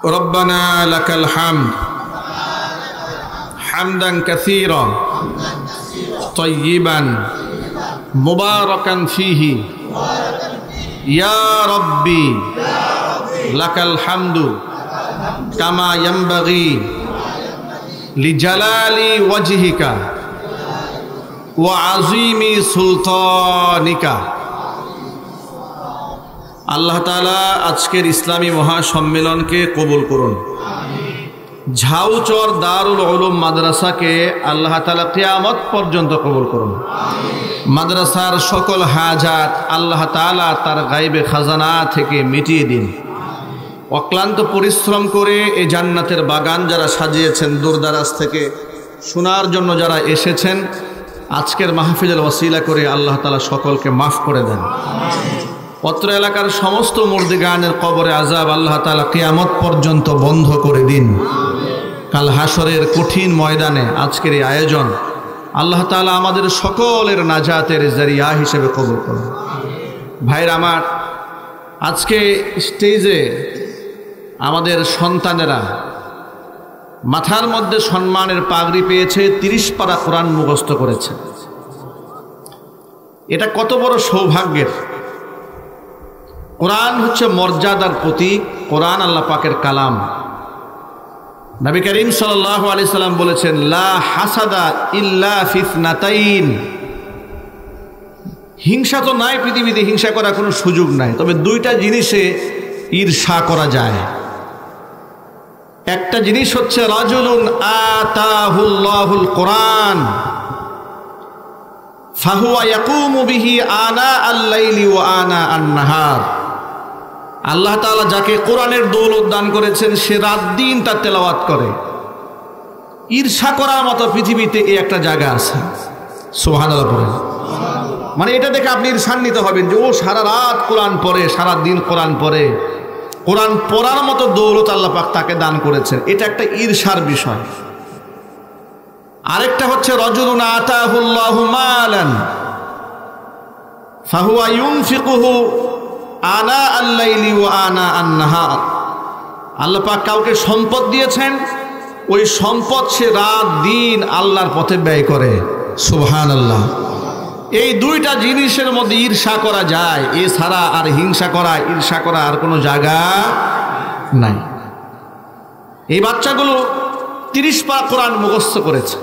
ربنا لك الحمد حمدا كثيرا طيبا مباركا فيه يا ربي لك الحمد كما ينبغي لجلال وجهك وعظيم سلطانك। আল্লাহ তাআলা আজকের ইসলামী মহাসম্মেলনকে কবুল করুন। ঝাউচর দারুল উলুম মাদ্রাসাকে আল্লাহ তাআলা কিয়ামত পর্যন্ত কবুল করুন। মাদ্রাসার সকল হাজাত আল্লাহ তাআলা তার গায়বে খাজানা থেকে মিটিয়ে দিন। অক্লান্ত পরিশ্রম করে এই জান্নাতের বাগান যারা সাজিয়েছেন, দূরদারাজ থেকে শোনার জন্য যারা এসেছেন, আজকের মাহফিলের ওসিলা করে আল্লাহ তাআলা সকলকে মাফ করে দেন। অত্র এলাকার সমস্ত মুর্দিগানের কবরে আযাব আল্লাহ তাআলা কিয়ামত পর্যন্ত বন্ধ করে দিন। কাল হাসরের কঠিন ময়দানে আজকের এই আয়োজন আল্লাহ তাআলা আমাদের সকলের নাজাতের জারিয়া হিসেবে কবুল করুন। ভাইরা আমার, আজকে স্টেজে আমাদের সন্তানেরা মাথার মধ্যে সম্মানের পাগড়ি পেয়েছে, ৩০ পারা কোরআন মুখস্থ করেছে। এটা কত বড় সৌভাগ্যের! কোরআন হচ্ছে মর্যাদার প্রতীক। কোরআন আল্লাহ পাকের কালাম। নবী করিম সাল্লাল্লাহু আলাইহি সাল্লাম বলেছেন, লা হাসাদা ইল্লা ফিসনাতাইন। হিংসা তো নাই পৃথিবীতে, হিংসা করার কোনো সুযোগ নাই, তবে দুইটা জিনিসে ঈর্ষা করা যায়। একটা জিনিস হচ্ছে রাজুলুন আতাহুল্লাহুল কোরআন ফাহুয়া ইয়াকুমু বিহি আনা আল-লাইলি ওয়া আনা আন-নাহার। আল্লাহ তাআলা যাকে কোরআনের দৌলত দান করেছেন, সে রাত দিন তার তেলাওয়াত করে। ঈর্ষা করার মতো পৃথিবীতে এই একটা জায়গা আছে। সুবহানাল্লাহ পড়েন। মানে এটা দেখে আপনি ঈর্ষান্বিত হবেন যে ও সারা রাত কোরআন পড়ে, সারা দিন কোরআন পড়ে। কোরআন পড়ার মতো দৌলত আল্লাহ পাক তাকে দান করেছেন, এটা একটা ঈর্ষার বিষয়। আরেকটা হচ্ছে রাজুলুন আতাহুল্লাহু মালান ফাহুয়া ইউনফিকুহু আনা আল-লাইলি ওয়া আনা আন-নাহার। আল্লাহ পাক কাউকে সম্পদ দিয়েছেন, ওই সম্পদ সে রাত দিন আল্লাহর পথে ব্যয় করে। সুবহানাল্লাহ। এই দুইটা জিনিসের মধ্যে ঈর্ষা করা যায়, এছাড়া আর হিংসা করা, ঈর্ষা করা আর কোনো জায়গা নাই। এই বাচ্চাগুলো ৩০ পারা কোরআন মুখস্থ করেছে।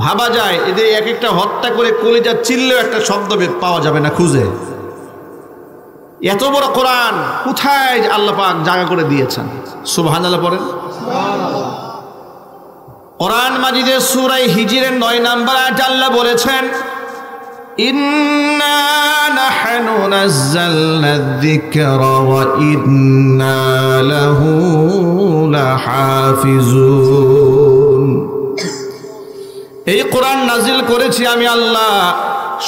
ভাবা যায় এদের এক একটা হত্যা করে কলিজা চিল্লেও একটা শব্দ পাওয়া যাবে না খুঁজে। এত বড় কোরআন কোথায় আল্লাহ পাক জায়গা করে দিয়েছেন। সুবহানাল্লাহ পড়েন। কোরআন মাজিদের সূরা হিজরের ৯ নম্বর আয়াতে আল্লাহ বলেছেন, ইন্না নাহনু নাযালনা যিকরা ওয়া ইন্না লাহু লাহাফিজুন। এই কোরআন নাজিল করেছি আমি আল্লাহ,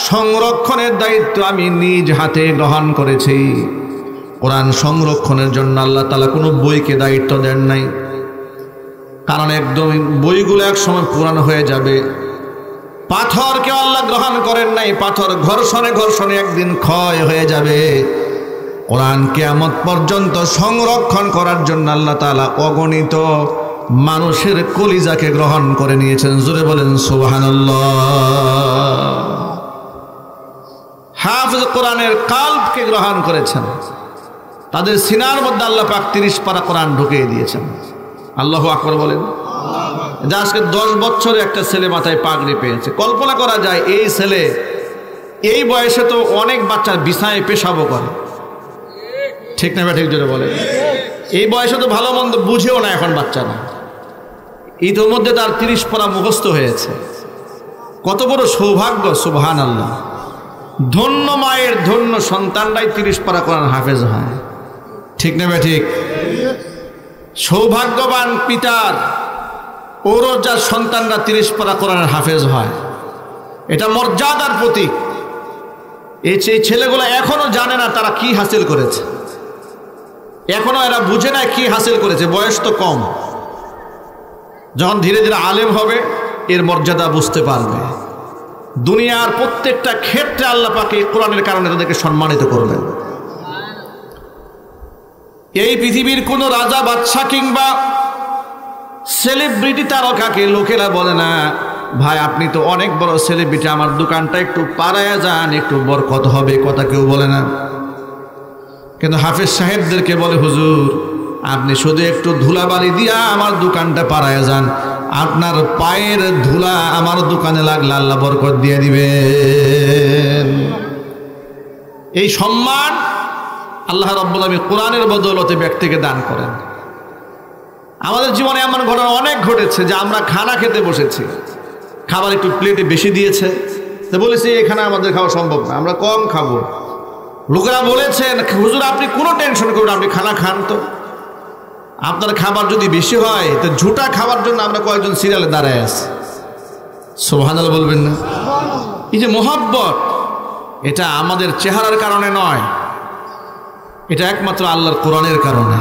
সংরক্ষণের দায়িত্ব আমি নিজ হাতে গ্রহণ করেছি। কোরআন সংরক্ষণের জন্য আল্লাহ তাআলা কোনো বইকে দায়িত্ব দেন নাই, কারণ একদম বইগুলো এক সময় পুরানো হয়ে যাবে। পাথরকে আল্লাহ গ্রহণ করেন নাই, পাথর ঘর্ষণে ঘর্ষণে একদিন ক্ষয় হয়ে যাবে। কোরআন কিয়ামত পর্যন্ত সংরক্ষণ করার জন্য আল্লাহ তাআলা অগণিত মানুষের কলিজাকে গ্রহণ করে নিয়েছেন। জোরে বলেন সুবহানাল্লাহ। হাফেজ কোরআনের কাল্বকে গ্রহণ করেছেন, তাদের সিনার মধ্যে আল্লাহ পাক ৩০ পারা কোরআন ঢুকিয়ে দিয়েছেন। আল্লাহু আকবার বলেন। যা আজকে ১০ বছরে একটা ছেলে মাথায় পাগড়ি পেয়েছে। কল্পনা করা যায় এই ছেলে এই বয়সে তো অনেক বাচ্চার বিছানায় পেশাবও করে, ঠিক না? ঠিক জোরে বলে। এই বয়সে তো ভালো মন্দ বুঝেও না এখন বাচ্চারা। ইতিমধ্যে তার ৩০ পারা মুখস্থ হয়েছে। কত বড় সৌভাগ্য! সুবহানাল্লাহ। ধন্য মায়ের ধন্য সন্তানরাই ৩০ পারা কোরআন হাফেজ হয়, ঠিক না? ঠিক। সৌভাগ্যবান পিতার ওরও যার সন্তানরা ৩০ পারা কোরআনের হাফেজ হয়, এটা মর্যাদার প্রতীক। এই ছেলেগুলো এখনো জানে না তারা কি হাসিল করেছে, এখনো এরা বুঝে না কি হাসিল করেছে। বয়স তো কম, যখন ধীরে ধীরে আলেম হবে এর মর্যাদা বুঝতে পারবে। দুনিয়ার প্রত্যেকটা ক্ষেত্রে আল্লাহ পাক এই কোরআনের কারণে তাদেরকে সম্মানিত করবেন। এই পৃথিবীর কোন রাজা বাদশা কিংবা সেলিব্রিটি তারকাকে লোকেরা বলে না, ভাই আপনি তো অনেক বড় সেলিব্রিটি, আমার দোকানটা একটু পাড়ায়া যান, একটু বরকত হবে, কথা কেউ বলে না। কিন্তু হাফেজ সাহেবদেরকে বলে, হুজুর আপনি শুধু একটু ধুলাবালি দিয়া আমার দোকানটা পাড়ায়া যান, আপনার পায়ের ধুলা আমার দোকানে লাগলে আল্লাহ বরকত দিয়ে দিবেন। এই সম্মান আল্লাহ রাব্বুল আলামিন কোরআনের বদৌলতে ব্যক্তিকে দান করেন। আমাদের জীবনে এমন ঘটনা অনেক ঘটেছে যে আমরা খানা খেতে বসেছি, খাবার একটু প্লেটে বেশি দিয়েছে, তো বলেছি এখানে আমাদের খাওয়া সম্ভব না, আমরা কম খাবো। লোকেরা বলেছেন, হুজুর আপনি কোনো টেনশন করুন, আপনি খানা খান, তো আপনার খাবার যদি বেশি হয় তো ঝুটা খাবার জন্য আমরা কয়েকজন সিরিয়ালে দাঁড়ায় আছি। সুবহানাল্লাহ বলবেন না? এই যে মোহাব্বত, এটা আমাদের চেহারার কারণে নয়, এটা একমাত্র আল্লাহর কোরআনের কারণে।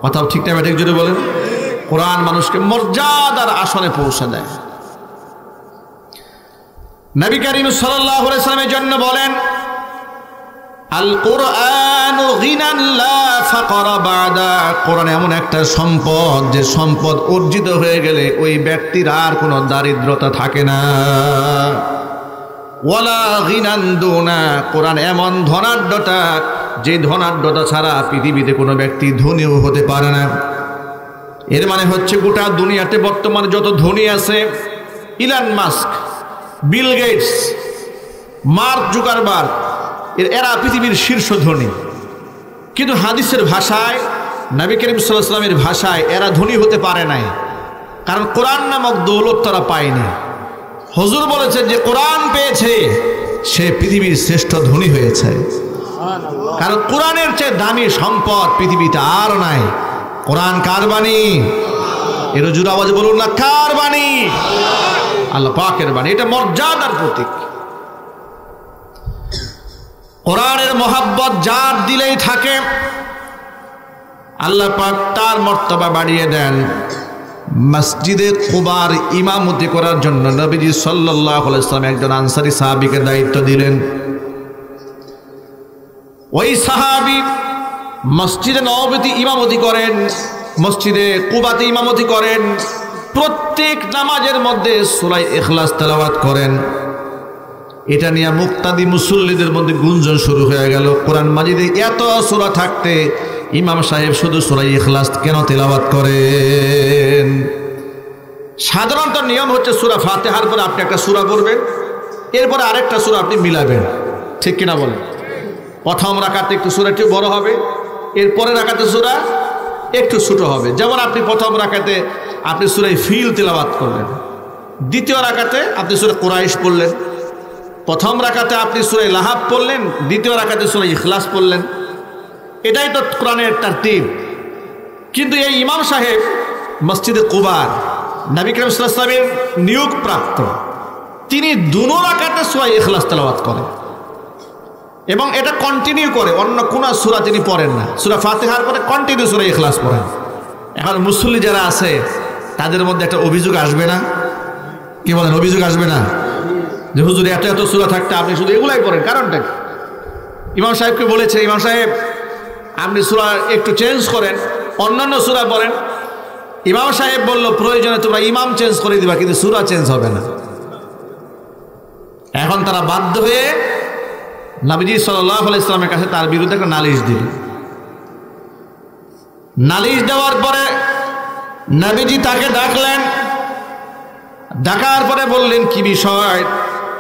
কথাও ঠিক না ঠিক জোরে বলেন? কোরআন মানুষকে মর্যাদার আসনে পৌঁছে দেয়। নবী করিম সাল্লাল্লাহু আলাইহি ওয়াসাল্লামের জন্য বলেন, আল কোরআন গিনান লা ফাকরা বাদা। কোরআন এমন একটা সম্পদ, যে সম্পদ অর্জিত হয়ে গেলে ওই ব্যক্তির আর কোনো দারিদ্রতা থাকে না। ওয়ালা গিনান দুনা। কোরআন এমন ধনাঢ্যতা, যে ধনাঢ্যতা ছাড়া পৃথিবীতে কোনো ব্যক্তি ধনীও হতে পারে না। এর মানে হচ্ছে গোটা দুনিয়াতে বর্তমানে যত ধনী আছে, Elon Musk, Bill Gates, Mark Zuckerberg, এরা পৃথিবীর শীর্ষ ধনী। কিন্তু হাদিসের ভাষায়, নবী করিম সাল্লাল্লাহু আলাইহি ওয়াসাল্লামের ভাষায় এরা ধনী হতে পারে নাই, কারণ কোরআন নামক দৌলত তারা পায়নি। হুজুর বলেছেন যে কোরআন পেয়েছে সে পৃথিবীর শ্রেষ্ঠ ধনী হয়েছে, কারণ কোরআনের চেয়ে দামি সম্পদ পৃথিবীতে আর নাই। কোরআন কার বাণী? এর জোরে আওয়াজে বলুন না, কার বাণী? আল্লাহ পাকের বাণী। এটা মর্যাদার প্রতীক। কোরআনের মহব্বত যার দিলেই থাকে, আল্লাহ পাক তার মর্তবা বাড়িয়ে দেন। মসজিদে কুবার ইমামতি করার জন্য নবীজি সাল্লাল্লাহু আলাইহি ওয়াসাল্লাম একজন আনসারী সাহাবীকে দায়িত্ব দিলেন। ওই সাহাবী মসজিদে নববীতে ইমামতি করেন, মসজিদে কুবাতে ইমামতি করেন, প্রত্যেক নামাজের মধ্যে সূরা ইখলাস তেলাওয়াত করেন। এটা নিয়ে মুক্তাদি মুসল্লিদের মধ্যে গুঞ্জন শুরু হয়ে গেল, কোরআন মাজিদে এত সূরা থাকতে ইমাম সাহেব শুধু সূরা ইখলাস কেন তেলাওয়াত করেন? সাধারণত নিয়ম হচ্ছে সূরা ফাতিহার পরে আপনি একটা সূরা পড়বেন, এরপরে আরেকটা সূরা আপনি মিলাবেন, ঠিক কিনা বলেন? প্রথম রাকাতে একটু সূরা একটু বড় হবে, এরপরে রাকাতে সূরা একটু ছোট হবে। যেমন আপনি প্রথম রাকাতে আপনি সূরা ফিল তেলাওয়াত করলেন, দ্বিতীয় রাকাতে আপনি সূরা কুরাইশ পড়লেন, প্রথম রাকাতে আপনি সূরা লাহাব পড়লেন, দ্বিতীয় রাকাতে সূরা ইখলাস পড়লেন। এটাই তো কোরআনের তারতিব। কিন্তু এই ইমাম সাহেব মসজিদে কুবার নবী করিম সাল্লাল্লাহু আলাইহি ওয়াসাল্লামের নিয়োগ প্রাপ্ত, তিনি দুনো রাকাতে সূরা ইখলাস তেলাওয়াত করেন এবং এটা কন্টিনিউ করে, অন্য কোন সূরা তিনি পড়েন না। সূরা ফাতিহার পরে কন্টিনিউ সূরা ইখলাস পড়েন। এখন মুসল্লি যারা আছে তাদের মধ্যে একটা অভিযোগ আসবে না? কি বলেন, অভিযোগ আসবে না যে হুজুর এত এত সূরা থাকতে আপনি শুধু এগুলাই পড়েন, কারণটা কি? ইমাম সাহেবকে বলেছে, ইমাম সাহেব আপনি সূরা একটু চেঞ্জ করেন, অন্যান্য সূরা পড়েন। ইমাম সাহেব বলল, প্রয়োজনে তোমরা ইমাম চেঞ্জ করে দিবা, কিন্তু সূরা চেঞ্জ হবে না। এখন তারা বাধ্য হয়ে নবীজি সাল্লাল্লাহু আলাইহি ওয়াসাল্লামের কাছে তার বিরুদ্ধে একটা নালিশ দিল। নালিশ দেওয়ার পরে নবীজি তাকে ডাকলেন, ডাকার পরে বললেন, কি বিষয়?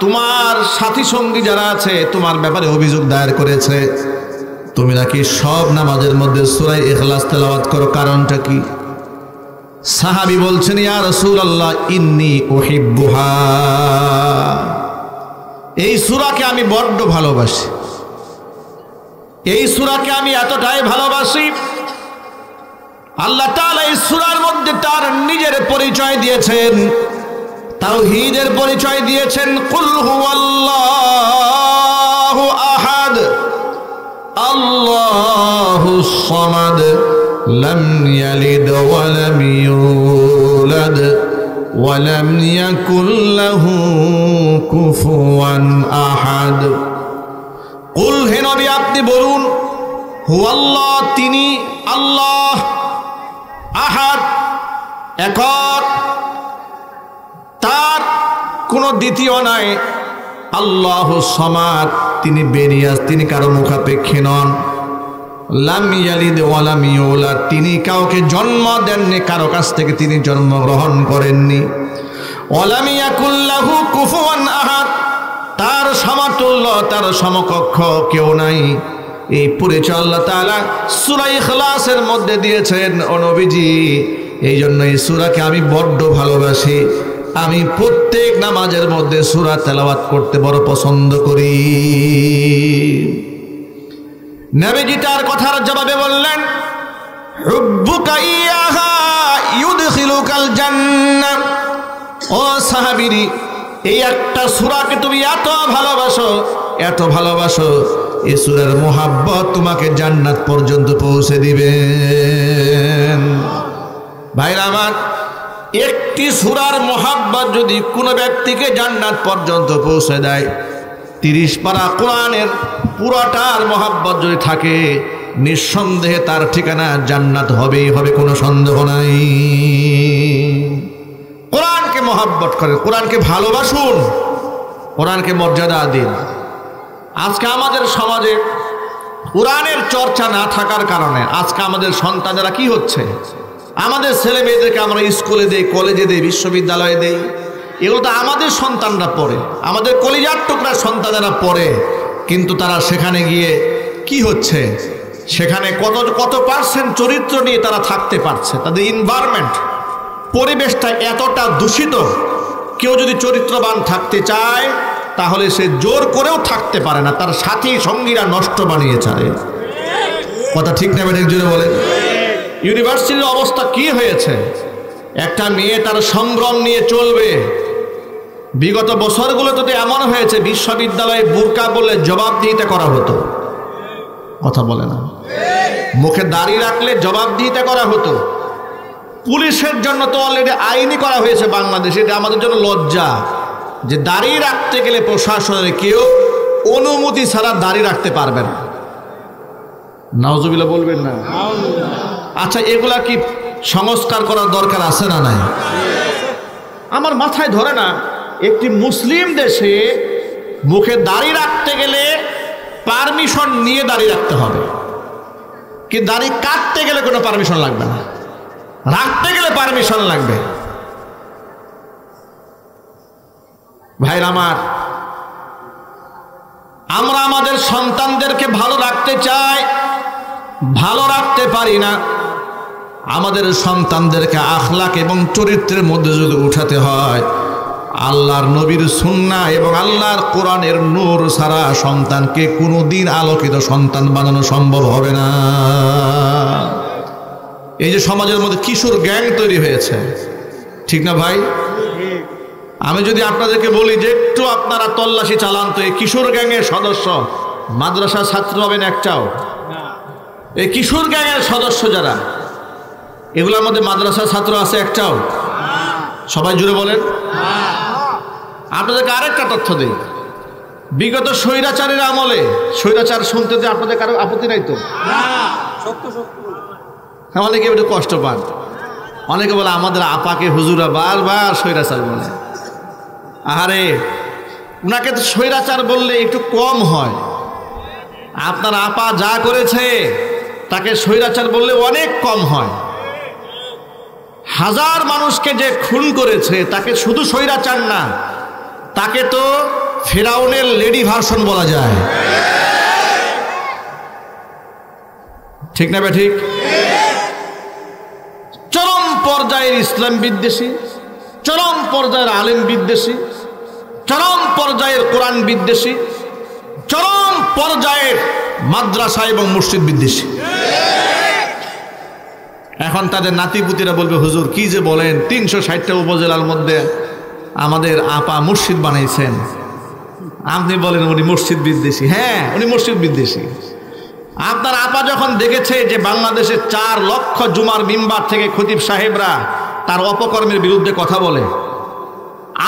তোমার সাথী সঙ্গী যারা আছে তোমার ব্যাপারে অভিযোগ দায়ের করেছে, তুমি নাকি সব নামাজের মধ্যে সূরা ইখলাস তেলাওয়াত করো, কারণটা কি? সাহাবী বলছেন, ইয়া রাসূলুল্লাহ ইন্নী উহিব্বুহা, এই সূরাকে আমি বড্ড ভালোবাসি, এই সূরাকে আমি এতটাই ভালোবাসি, আল্লাহ তাআলা এই সূরার মধ্যে তার নিজের পরিচয় দিয়েছেন, তাওহীদের পরিচয় দিয়েছেন। কুল হুয়াল্লাহু আহাদ আল্লাহুস সামাদ লাম ইয়ালিদ ওয়া লাম ইউলাদ ওয়া লাম ইয়াকুল লাহু কুফুয়ান আহাদ। কুল, হে নবী আপনি বলুন, হুয়াল্লাহ, তিনি আল্লাহ, আহাদ, একক, তার কোনো দ্বিতীয় নাই। আল্লাহু সামাদ, তিনি বেনিয়াস, তিনি কারো মুখাপেক্ষী নন। লাম ইয়ালিদ ওয়া লাম ইউলাদ, তিনি কাউকে জন্ম দেননি, কারো কাছ থেকে তিনি জন্মগ্রহণ করেননি। ওয়া লাম ইয়াকুল লাহু কুফুয়ান আহাদ, তার সমতুল্য, তার সমকক্ষ কেউ নাই। এই পরিচয় আল্লাহ তাআলা সূরা ইখলাসের মধ্যে দিয়েছেন ও নবীজি। এই জন্য এই সূরাকে আমি বড্ড ভালোবাসি। আমি প্রত্যেক নামাজের মধ্যে সূরা তেলাওয়াত করতে বড় পছন্দ করি। নবীজি তার কথার জবাবে বললেন, হুব্বুকা ইয়াহা ইউদখিলুকাল জান্নাহ। ও সাহাবীরি, এই একটা সূরাকে তুমি এত ভালোবাসো, এত ভালোবাসো, এই সূরার মোহাব্বত তোমাকে জান্নাত পর্যন্ত পৌঁছে দিবে। ভাইরা আমার, একটি সূরার মোহাব্বত যদি কোনো ব্যক্তিকে জান্নাত পর্যন্ত পৌঁছে দেয়, 30 পারা কোরআনের পুরাটার মোহাব্বত যদি থাকে, নিঃসন্দেহে তার ঠিকানা জান্নাত হবেই হবে, কোনো সন্দেহ নাই। কোরআনকে মোহাব্বত করেন, কোরআনকে ভালোবাসুন, কোরআনকে মর্যাদা দিন। আজকে আমাদের সমাজে কোরআনের চর্চা না থাকার কারণে আজকে আমাদের সন্তানেরা কি হচ্ছে, আমাদের ছেলে মেয়েদেরকে আমরা স্কুলে দেই, কলেজে দেই, বিশ্ববিদ্যালয়ে দেই, এগুলো তো আমাদের সন্তানরা পড়ে, আমাদের কলিজার টুকরা সন্তানেরা পড়ে। কিন্তু তারা সেখানে গিয়ে কি হচ্ছে, সেখানে কত পার্সেন্ট চরিত্র নিয়ে তারা থাকতে পারছে। তাদের এনভায়রনমেন্ট, পরিবেশটা এতটা দূষিত, কেউ যদি চরিত্রবান থাকতে চায় তাহলে সে জোর করেও থাকতে পারে না, তার সাথী সঙ্গীরা নষ্ট বানিয়ে ছাড়ে। কথা ঠিক না বেঠিক জুড়ে বলেন? ইউনিভার্সিটির অবস্থা কি হয়েছে? একটা মেয়ে তার সম্ভ্রম নিয়ে চলবে। বিগত বছরগুলোতে তো এমন হয়েছে, বিশ্ববিদ্যালয়ে বোরকা বলে জবাবদিহিতা করা হতো। কথা বলে না? মুখে দাড়ি রাখলে জবাবদিহিতা করা হতো। পুলিশের জন্য তো অলরেডি আইনই করা হয়েছে বাংলাদেশে। এটা আমাদের জন্য লজ্জা যে দাড়ি রাখতে গেলে প্রশাসনের কেউ অনুমতি ছাড়া দাড়ি রাখতে পারবে না। নাউজুবিল্লাহ বলবেন না? আচ্ছা, এগুলা কি সংস্কার করার দরকার আছে না নাই? আমার মাথায় ধরে না, একটি মুসলিম দেশে মুখে দাড়ি রাখতে গেলে পারমিশন নিয়ে দাড়ি রাখতে হবে, কি দাড়ি কাটতে গেলে কোনো পারমিশন লাগবে না, রাখতে গেলে পারমিশন লাগবে। ভাইরা আমার, আমরা আমাদের সন্তানদেরকে ভালো রাখতে চাই, ভালো রাখতে পারি না। আমাদের সন্তানদেরকে আখলাক এবং চরিত্রের মধ্যে যদি উঠাতে হয়, আল্লাহর নবীর সুন্নাহ এবং আল্লাহর কোরআনের নূর ছাড়া সন্তানকে কোনোদিন আলোকিত সন্তান বানানো সম্ভব হবে না। এই যে সমাজের মধ্যে কিশোর গ্যাং তৈরি হয়েছে, ঠিক না ভাই? আমি যদি আপনাদেরকে বলি যে একটু আপনারা তল্লাশি চালান তো, এই কিশোর গ্যাংয়ের সদস্য মাদ্রাসার ছাত্র হবেন একটাও? এই কিশোর গ্যাংয়ের সদস্য যারা, এগুলোর মধ্যে মাদ্রাসার ছাত্র আছে একটাও? সবাই জুড়ে বলেন। আপনাদেরকে আরেকটা তথ্য দিই, বিগত স্বৈরাচারের আমলে, স্বৈরাচার শুনতে যে আপনাদের কারো আপত্তি নাই তো? অনেকে একটু কষ্ট পান, অনেকে বলে আমাদের আপাকে হুজুরা বারবার স্বৈরাচার বলে। আরে, উনাকে তো স্বৈরাচার বললে একটু কম হয়। আপনার আপা যা করেছে তাকে স্বৈরাচার বললে অনেক কম হয়। হাজার মানুষকে যে খুন করেছে তাকে শুধু স্বৈরাচার না, তাকে তো ফেরাউনের লেডি ভার্সন বলা যায়, ঠিক না ঠিক? চরম পর্যায়ের ইসলাম বিদ্বেষী, চরম পর্যায়ের আলেম বিদ্বেষী, চরম পর্যায়ের কোরআন বিদ্বেষী, চরম পর্যায়ের মাদ্রাসা এবং মসজিদ বিদ্বেষী। এখন তাদের নাতিপুতিরা বলবে, হুজুর কি যে বলেন, 360টা উপজেলার মধ্যে আমাদের আপা মসজিদ বানাইছেন, আপনি বলেন উনি মসজিদ বিদ্বেষী? হ্যাঁ, উনি মসজিদ বিদ্বেষী। আপনার আপা যখন দেখেছে যে বাংলাদেশের 4 লক্ষ জুমার মিম্বার থেকে খতিব সাহেবরা তার অপকর্মের বিরুদ্ধে কথা বলে,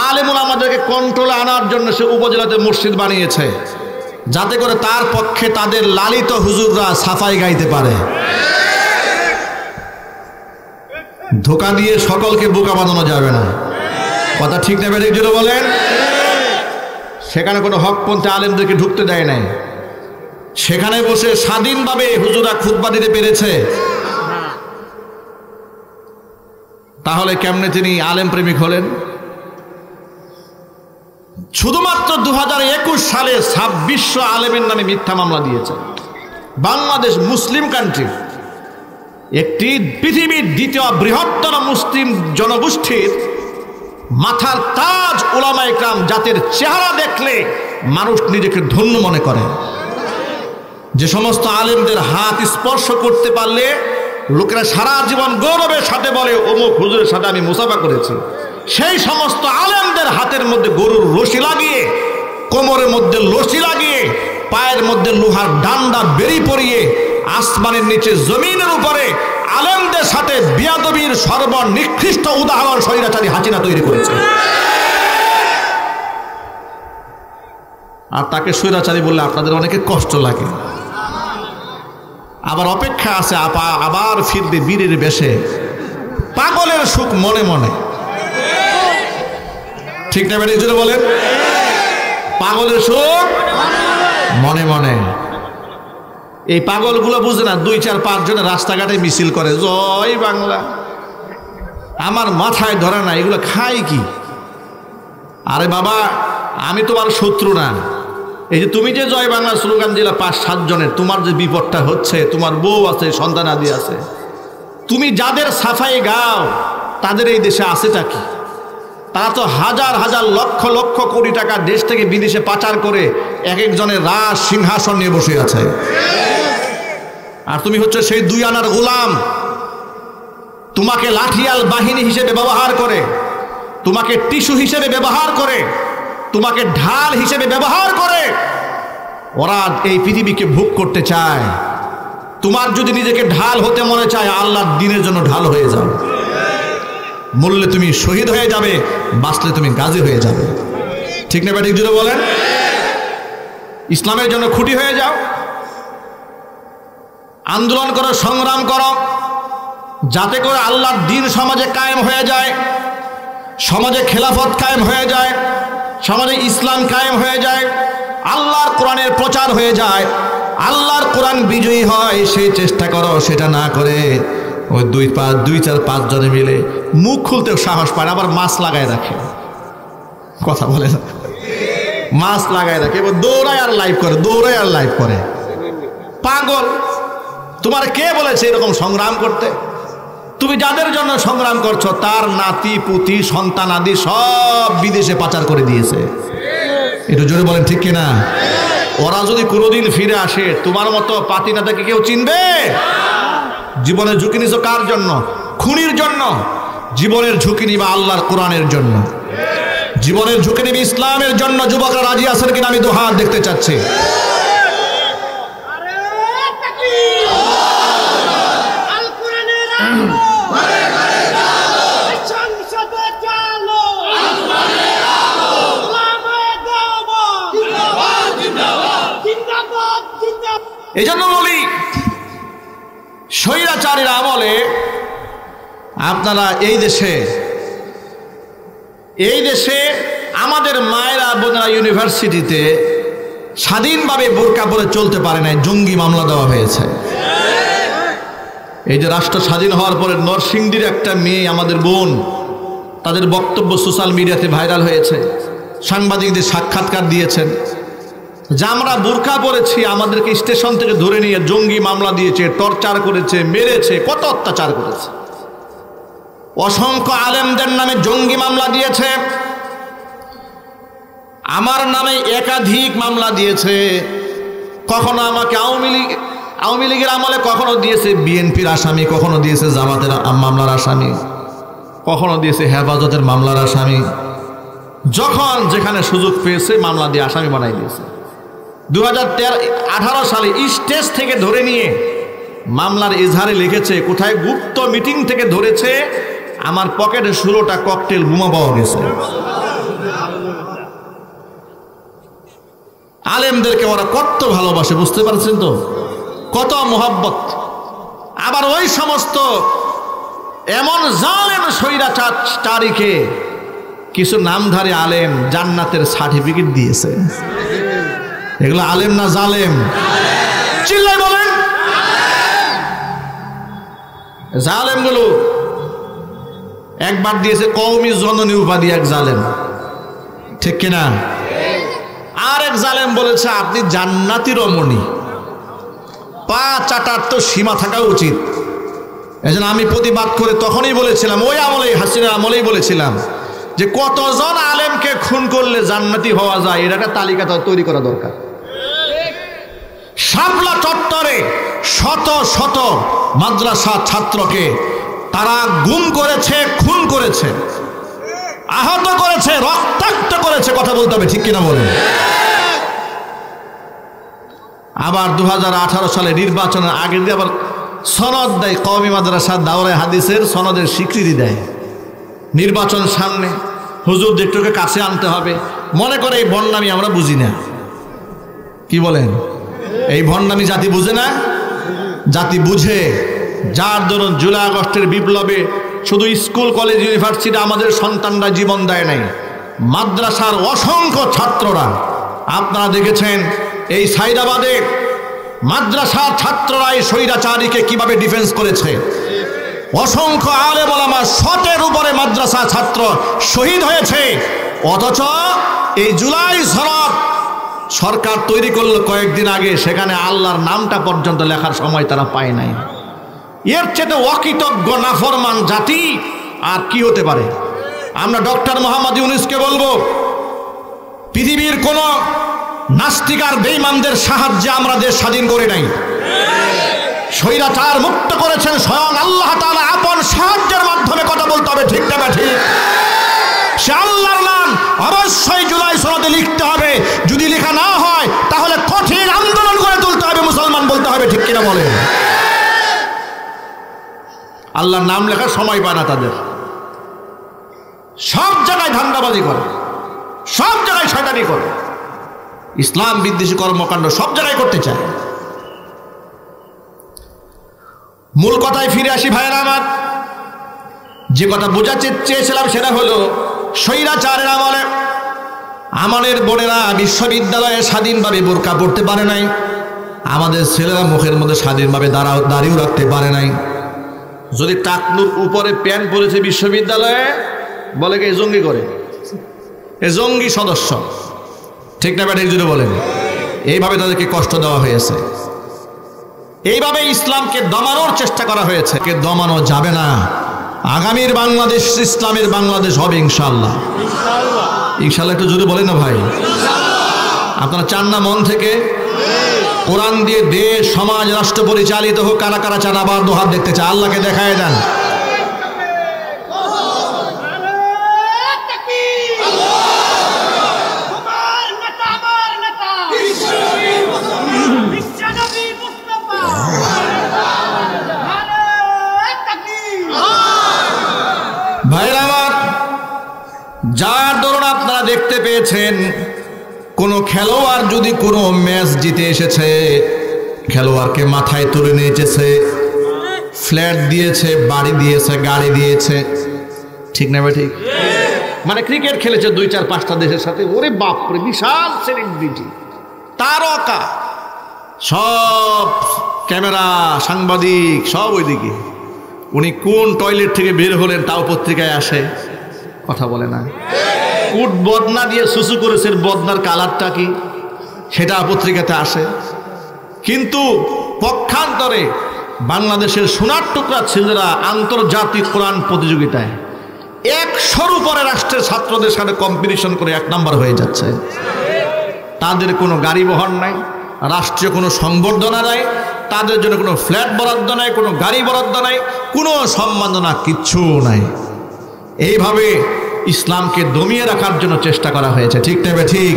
আলেমুল আমাদেরকে কন্ট্রোলে আনার জন্য সে উপজেলাতে মসজিদ বানিয়েছে। যাতে করে তার পক্ষে তাদের লালিত হুজুররা সাফাই গাইতে পারে। ধোঁকা দিয়ে সকলকে বোকা বানানো যাবে না, কথা ঠিক না বেঠিক জোরে বলেন? সেখানে কোনো হকপন্থী আলেমদেরকে ঢুকতে দেয় নাই। সেখানে বসে স্বাধীনভাবে হুজুরা খুতবা দিতে পেরেছে। তাহলে কেমনে তিনি আলেম প্রেমিক হলেন? শুধুমাত্র 2021 সালে 2600 আলেমের নামে মিথ্যা মামলা দিয়েছে। বাংলাদেশ মুসলিম কান্ট্রি, একটি পৃথিবীর দ্বিতীয় বৃহত্তর মুসলিম জনগোষ্ঠীর মাথার তাজ উলামায়ে কেরাম, জাতির চেহারা দেখলে মানুষ নিজেকে ধন্য মনে করে। যে সমস্ত আলেমদের হাত স্পর্শ করতে পারলে লোকেরা সারা জীবন গৌরবের সাথে বলে অমুক হুজুরের সাথে আমি মুসাফা করেছি, সেই সমস্ত আলেমদের হাতের মধ্যে গরুর রশি লাগিয়ে, কোমরের মধ্যে রশি লাগিয়ে, পায়ের মধ্যে লোহার ডান্ডা বেরি পরিয়ে আসমানের নিচে জমিনের উপরে আলেমদের সাথে বিয়াদবির সর্বনিকৃষ্ট উদাহরণ স্বৈরাচারী হাসিনা তৈরি করেছে। আর তাকে স্বৈরাচারী বললে আপনাদের অনেকে কষ্ট লাগে। আবার অপেক্ষা আছে আবার ফিরবে বীরের বেশে, পাগলের সুখ মনে মনে। ঠিক না বেরিয়ে জুড়ে বলেন? পাগলের সুখ মনে মনে। এই পাগলগুলো বুঝে না, 2-4-5 জনের রাস্তাঘাটে মিছিল করে জয় বাংলা। আমার মাথায় ধরে না এগুলো খায় কি? আরে বাবা, আমি তোমার শত্রু না। এই যে তুমি যে জয় বাংলা স্লোগান দিলা 5-7 জনের, তোমার যে বিপদটা হচ্ছে, তোমার বউ আছে, সন্তানাদি আছে, তুমি যাদের সাফাই গাও তাদের এই দেশে আছেটা কি? তারা তো হাজার হাজার লক্ষ লক্ষ কোটি টাকা দেশ থেকে বিদেশে পাচার করে এক একজনের রাজ সিংহাসন নিয়ে বসে আছে। আর তুমি হচ্ছে সেই 2 আনার গোলাম। তোমাকে লাঠিয়াল বাহিনী হিসেবে ব্যবহার করে, তোমাকে টিস্যু হিসেবে ব্যবহার করে, তোমাকে ঢাল হিসেবে ব্যবহার করে ওরা এই পৃথিবীকে ভোগ করতে চায়। তোমার যদি নিজেকে ঢাল হতে মনে চায়, আল্লাহর দ্বীনের জন্য ঢাল হয়ে যাও। মরলে তুমি শহীদ হয়ে যাবে, বাঁচলে তুমি গাজী হয়ে যাবে। ঠিক না বেঠিক জুড়ে বলেন? ইসলামের জন্য খুঁটি হয়ে যাও, আন্দোলন করো, সংগ্রাম করো, যাতে করে আল্লাহর দ্বীন সমাজে কায়েম হয়ে যায়, সমাজে খেলাফত কায়েম হয়ে যায়, সমাজে ইসলাম কায়েম হয়ে যায়, আল্লাহর কোরআনের প্রচার হয়ে যায়, আল্লাহর কোরআন বিজয়ী হয়। সেই চেষ্টা করো। সেটা না করে ওই 2-4-5 জনে মিলে মুখ খুলতেও সাহস পায় না, আবার মাছ লাগায় রাখে। কথা বলে না, মাছ লাগায় রাখে, এবার দৌড়ায় আর লাইভ করে, দৌড়ায় আর লাইভ করে। পাগল! তোমার কে বলেছে এরকম সংগ্রাম করতে? তুমি যাদের জন্য সংগ্রাম করছো তার নাতি পুতি সন্তান আদি সব বিদেশে পাচার করে দিয়েছে। একটু জোরে বলেন ঠিক কিনা? ওরা যদি কোনোদিন ফিরে আসে, তোমার মতো পাতি নেতাকে কেউ চিনবে? জীবনের ঝুঁকি নিছো কার জন্য? খুনির জন্য। জীবনের ঝুঁকি নিবা আল্লাহর কোরআনের জন্য, জীবনের ঝুঁকি নিবে ইসলামের জন্য। যুবকরা রাজি আছেন কিনা? আমি 2 হাত দেখতে চাচ্ছি। এই জন্য বলি, স্বৈরাচারীর আমলে আপনারা এই দেশে আমাদের মায়েরা বোনেরা ইউনিভার্সিটিতে স্বাধীনভাবে বোরকা পরে চলতে পারে নাই, জঙ্গি মামলা দেওয়া হয়েছে। এই যে রাষ্ট্র স্বাধীন হওয়ার পরে নরসিংদীর একটা মেয়ে, আমাদের বোন, তাদের বক্তব্য সোশ্যাল মিডিয়াতে ভাইরাল হয়েছে, সাংবাদিকদের সাক্ষাৎকার দিয়েছেন যে আমরা বোরকা পরেছি, আমাদেরকে স্টেশন থেকে ধরে নিয়ে জঙ্গি মামলা দিয়েছে, টর্চার করেছে, মেরেছে, কত অত্যাচার করেছে। অসংখ্য আলেমদের নামে জঙ্গি মামলা দিয়েছে, আমার নামে একাধিক মামলা দিয়েছে। কখনো আমাকে আওয়ামী লীগের আমলে কখনো দিয়েছে বিএনপির আসামি, কখনো দিয়েছে জামাতের মামলার আসামি, কখনো দিয়েছে হেফাজতের মামলার আসামি। যখন যেখানে সুযোগ পেয়েছে মামলা দিয়ে আসামি বানাই দিয়েছে। 2018 সালে স্টেজ থেকে ধরে নিয়ে মামলার এজাহারে লিখেছে, কোথায় গুপ্ত মিটিং থেকে ধরেছে, আমার পকেটে 16টা ককটেল বোমা পাওয়া গেছে। আলেমদেরকে ওরা কত ভালোবাসে, বুঝতে পারছেন তো, কত মোহাব্বত। আবার ওই সমস্ত এমন জালেম স্বৈরাচারীকে কিছু নামধারী আলেম জান্নাতের সার্টিফিকেট দিয়েছে। এগুলো আলেম না জালেম? চিল্লাই বলেন। জালেম গুলো একবার দিয়েছে কওমি জননী উপাধি এক জালেম, ঠিক কিনা? আর এক জালেম বলেছে আপনি জান্নাতি রমণী, পা চাটার তো সীমা থাকা উচিত। এজন্য আমি প্রতিবাদ করে তখনই বলেছিলাম, ওই আমলেই, হাসিনার আমলেই বলেছিলাম যে কতজন আলেমকে খুন করলে জান্নাতি হওয়া যায় এর একটা তালিকা তৈরি করা দরকার। শাপলা চত্বরে শত শত মাদ্রাসা ছাত্রকে তারা গুম করেছে, খুন করেছে, আহত করেছে, রক্তাক্ত করেছে, কথা বলতে হবে, ঠিক কিনা বলেন? আবার 2018 সালে নির্বাচনের আগে দিয়ে আবার সনদ দেয়, কওমি মাদ্রাসা দাওরায়ে হাদিসের সনদের স্বীকৃতি দেয়। নির্বাচন সামনে, হুজুর দেখটোকে কাছে আনতে হবে, মনে করে এই ভণ্ডামি আমরা বুঝি না। কি বলেন? এই ভণ্ডামি জাতি বুঝে না? জাতি বুঝে। যার ধরুন জুলাই আগস্টের বিপ্লবে শুধু স্কুল কলেজ ইউনিভার্সিটি আমাদের সন্তানরা জীবন দেয় নাই, মাদ্রাসার অসংখ্য ছাত্ররা, আপনারা দেখেছেন এই সাইদাবাদে মাদ্রাসার ছাত্ররা এই স্বৈরাচারীকে কিভাবে ডিফেন্স করেছে। অসংখ্য আলেম ওলামা, শতের উপরে মাদ্রাসা ছাত্র শহীদ হয়েছে। অথচ এই জুলাই সনদ সরকার তৈরি করলো কয়েকদিন আগে, সেখানে আল্লাহর নামটা পর্যন্ত লেখার সময় তারা পায় নাই। এর চেয়ে অকৃতজ্ঞ নাফরমান জাতি আর কি হতে পারে? আমরা ডক্টর মোহাম্মদ ইউনূসকে বলবো, পৃথিবীর কোন নাস্তিক আর বেঈমানদের সাহায্যে আমরা দেশ স্বাধীন করে নাই। স্বৈরাচার মুক্ত করেছেন স্বয়ং আল্লাহ তাআলা আপন সাহায্যের মাধ্যমে, কথা বলতে হবে, ঠিক না ঠিক? সে আল্লাহর নাম অবশ্যই জুলাই সনদে লিখতে হবে। যদি লেখা না হয় তাহলে কঠিন আন্দোলন করে তুলতে হবে, মুসলমান বলতে হবে, ঠিক কিনা বলে? আল্লাহর নাম লেখার সময় পায় না তাদের। সব জায়গায় ধান্দাবাজি করে, সব জায়গায় শয়তানি করে, ইসলাম বিদ্বেষী কর্মকাণ্ড সব জায়গায় করতে চায়। মূল কথায় ফিরে আসি ভাইয়েরা আমার। যে কথা বোঝাতে চেয়েছিলাম সেটা হলো, স্বৈরাচারের আমলে আমাদের বোনেরা বিশ্ববিদ্যালয়ে স্বাধীনভাবে বোরকা পড়তে পারে নাই, আমাদের ছেলেরা মুখের মধ্যে স্বাধীনভাবে দাড়িও রাখতে পারে নাই। যদি টাকনুর উপরে প্যান্ট পরেছে বিশ্ববিদ্যালয়ে, বলে কি জঙ্গি করে, এ জঙ্গি সদস্য, ঠিক না ব্যাটিক যদি বলেন? এইভাবে তাদেরকে কষ্ট দেওয়া হয়েছে, এইভাবে ইসলামকে দমানোর চেষ্টা করা হয়েছে। কে দমানো যাবে না। আগামীর বাংলাদেশ ইসলামের বাংলাদেশ হবে ইনশাআল্লাহ। ইনশাআল্লাহ একটু জোরে বলেন না ভাই। আপনারা চান না মন থেকে? কোরআন দিয়ে দেশ, সমাজ, রাষ্ট্র পরিচালিত হোক। কারা কারা চান? আবার দুহাত দেখতে চান। আল্লাহকে দেখায় দেন। ভাইরা আমার, যার দরুন আপনারা দেখতে পেয়েছেন কোন খেলোয়াড় যদি কোনো ম্যাচ জিতে এসেছে, খেলোয়াড়কে মাথায় তুলে নিয়ে এসেছে, ফ্ল্যাট দিয়েছে, বাড়ি দিয়েছে, গাড়ি দিয়েছে, ঠিক না ভাই? ঠিক। মানে ক্রিকেট খেলেছে 2, 4, 5টা দেশের সাথে, ওরে বাপরে বিশাল সেলিব্রিটি, তারকা, সব ক্যামেরা, সাংবাদিক সব ওইদিকে। উনি কোন টয়লেট থেকে বের হলেন তাও পত্রিকায় আসে, কথা বলে না। উট বদনা দিয়ে সুসু করেছেন, বদনার কালারটা কি সেটা পত্রিকাতে আসে। কিন্তু পক্ষান্তরে বাংলাদেশের সোনার টুকরা ছেলেরা আন্তর্জাতিক কোরআন প্রতিযোগিতায় 100-র উপরে রাষ্ট্রের ছাত্রদের সাথে কম্পিটিশন করে 1 নাম্বার হয়ে যাচ্ছে। তাদের কোনো গাড়ি বহর নাই, রাষ্ট্রীয় কোনো সংবর্ধনা নাই, তাদের জন্য কোনো ফ্ল্যাট বরাদ্দ নাই, কোনো গাড়ি বরাদ্দ নাই, কোনো সম্মাননা কিচ্ছু নাই। এইভাবে ইসলামকে দমিয়ে রাখার জন্য চেষ্টা করা হয়েছে, ঠিক না ঠিক?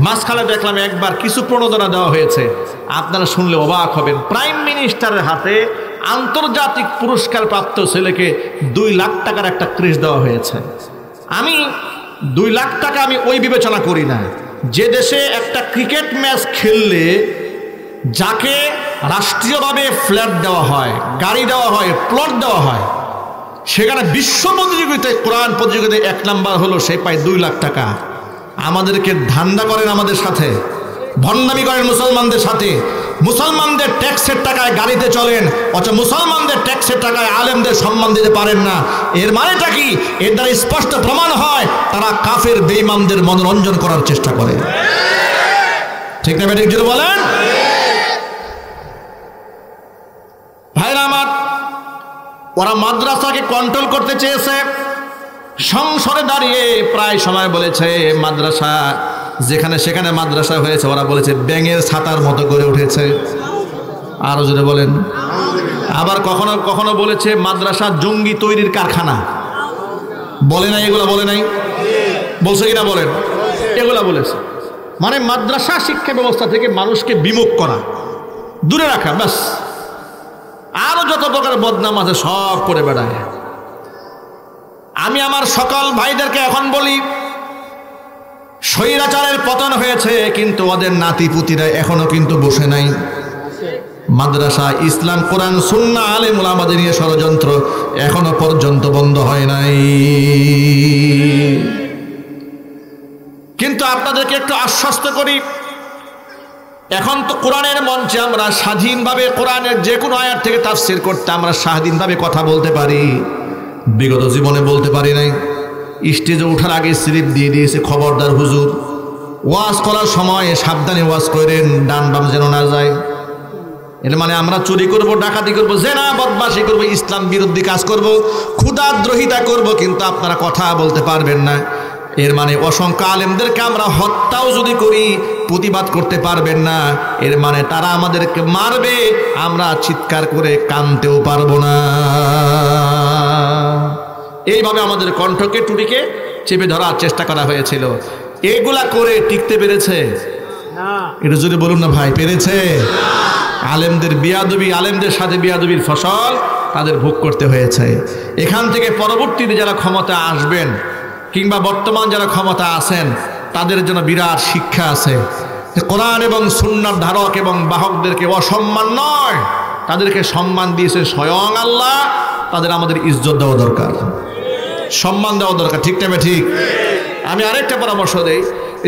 মাঝখানে দেখলাম একবার কিছু প্রণোদনা দেওয়া হয়েছে, আপনারা শুনলে অবাক হবেন। প্রাইম মিনিস্টারের হাতে আন্তর্জাতিক পুরস্কার প্রাপ্ত ছেলেকে 2 লাখ টাকার একটা ক্রেজ দেওয়া হয়েছে। আমি 2 লাখ টাকা আমি ওই বিবেচনা করি না, যে দেশে একটা ক্রিকেট ম্যাচ খেললে যাকে রাষ্ট্রীয়ভাবে ফ্ল্যাট দেওয়া হয়, গাড়ি দেওয়া হয়, প্লট দেওয়া হয়, সেখানে বিশ্ব প্রতিযোগিতায় কোরআন প্রতিযোগিতায় 1 নাম্বার হলো, সে পায় 2 লাখ টাকা। আমাদেরকে ধান্দা করেন আমাদের সাথে, ভণ্ডামি করেন মুসলমানদের সাথে, মুসলমানদের ট্যাক্সের টাকায় গাড়িতে চলেন, অথচ মুসলমানদের ট্যাক্সের টাকায় আলেমদের সম্মান দিতে পারেন না। এর মানেটা কি? এর দ্বারা স্পষ্ট প্রমাণ হয় তারা কাফের বেঈমানদের মনোরঞ্জন করার চেষ্টা করে। ঠিক না ঠিক জোরে বলেন? ভাইরা আমার, ওরা মাদ্রাসাকে কন্ট্রোল করতে চেয়েছে। সংসদে দাঁড়িয়ে প্রায় সময় বলেছে মাদ্রাসা যেখানে সেখানে মাদ্রাসা হয়েছে, ওরা বলেছে ব্যাঙের ছাতার মতো করে উঠেছে। আরো জোরে বলেন। আবার কখনো কখনো বলেছে মাদ্রাসা জঙ্গি তৈরির কারখানা। বলে নাই এগুলা? বলে নাই? বলছে কিনা বলেন? এগুলা বলেছে। মানে মাদ্রাসা শিক্ষা ব্যবস্থা থেকে মানুষকে বিমুখ করা, দূরে রাখা, ব্যাস। আরো যত প্রকার বদনাম আছে সব করে বেড়ায়। আমি আমার সকল ভাইদেরকে এখন বলি, স্বৈরাচারের পতন হয়েছে কিন্তু ওদের নাতিপুতিরা এখনো কিন্তু বসে নাই। মাদ্রাসা, ইসলাম, কোরআন, সুন্নাহ, আলেম ওলামাদের নিয়ে ষড়যন্ত্র এখনো পর্যন্ত বন্ধ হয় নাই। কিন্তু আপনাদেরকে একটু আশ্বস্ত করি, এখন তো কোরআনের মঞ্চে আমরা স্বাধীনভাবে কোরআনের যে কোনো আয়াত থেকে তাফসীর করতে আমরা স্বাধীনভাবে কথা বলতে পারি। বিগত জীবনে বলতে পারি নাই। স্টেজে ওঠার আগে স্লিপ দিয়ে দিয়েছে, খবরদার হুজুর, ওয়াজ করার সময় সাবধানে ওয়াজ করেন, ডান বাম যেন না যায়। এর মানে আমরা চুরি করব, ডাকাতি করব, জেনা বদমাশি করব, ইসলাম বিরোধী কাজ করব, ক্ষুধাদ্রোহিতা করব, কিন্তু আপনারা কথা বলতে পারবেন না। এর মানে অসংখ্য আলেমদেরকে আমরা হত্যাও যদি করি প্রতিবাদ করতে পারবেন না। এর মানে তারা আমাদেরকে মারবে, আমরা চিৎকার করে কাঁদতেও পারবো না। এইভাবে আমাদের কণ্ঠকে টুটিকে চেপে ধরার চেষ্টা করা হয়েছিল। এগুলা করে টিকতে পেরেছে? এটা যদি বলুন না ভাই, পেরেছে? আলেমদের বিয়াদবি, আলেমদের সাথে বিয়াদবির ফসল তাদের ভোগ করতে হয়েছে। এখান থেকে পরবর্তীতে যারা ক্ষমতা আসবেন কিংবা বর্তমান যারা ক্ষমতা আছেন তাদের জন্য বিরাট শিক্ষা আছে। কোরআন এবং সুন্নাহর ধারক এবং বাহকদেরকে অসম্মান নয়, তাদেরকে সম্মান দিয়েছে স্বয়ং আল্লাহ। তাদের আমাদের ইজ্জত দেওয়া দরকার, সম্মান দেওয়া দরকার। ঠিক না ঠিক? আমি আরেকটা পরামর্শ দেই,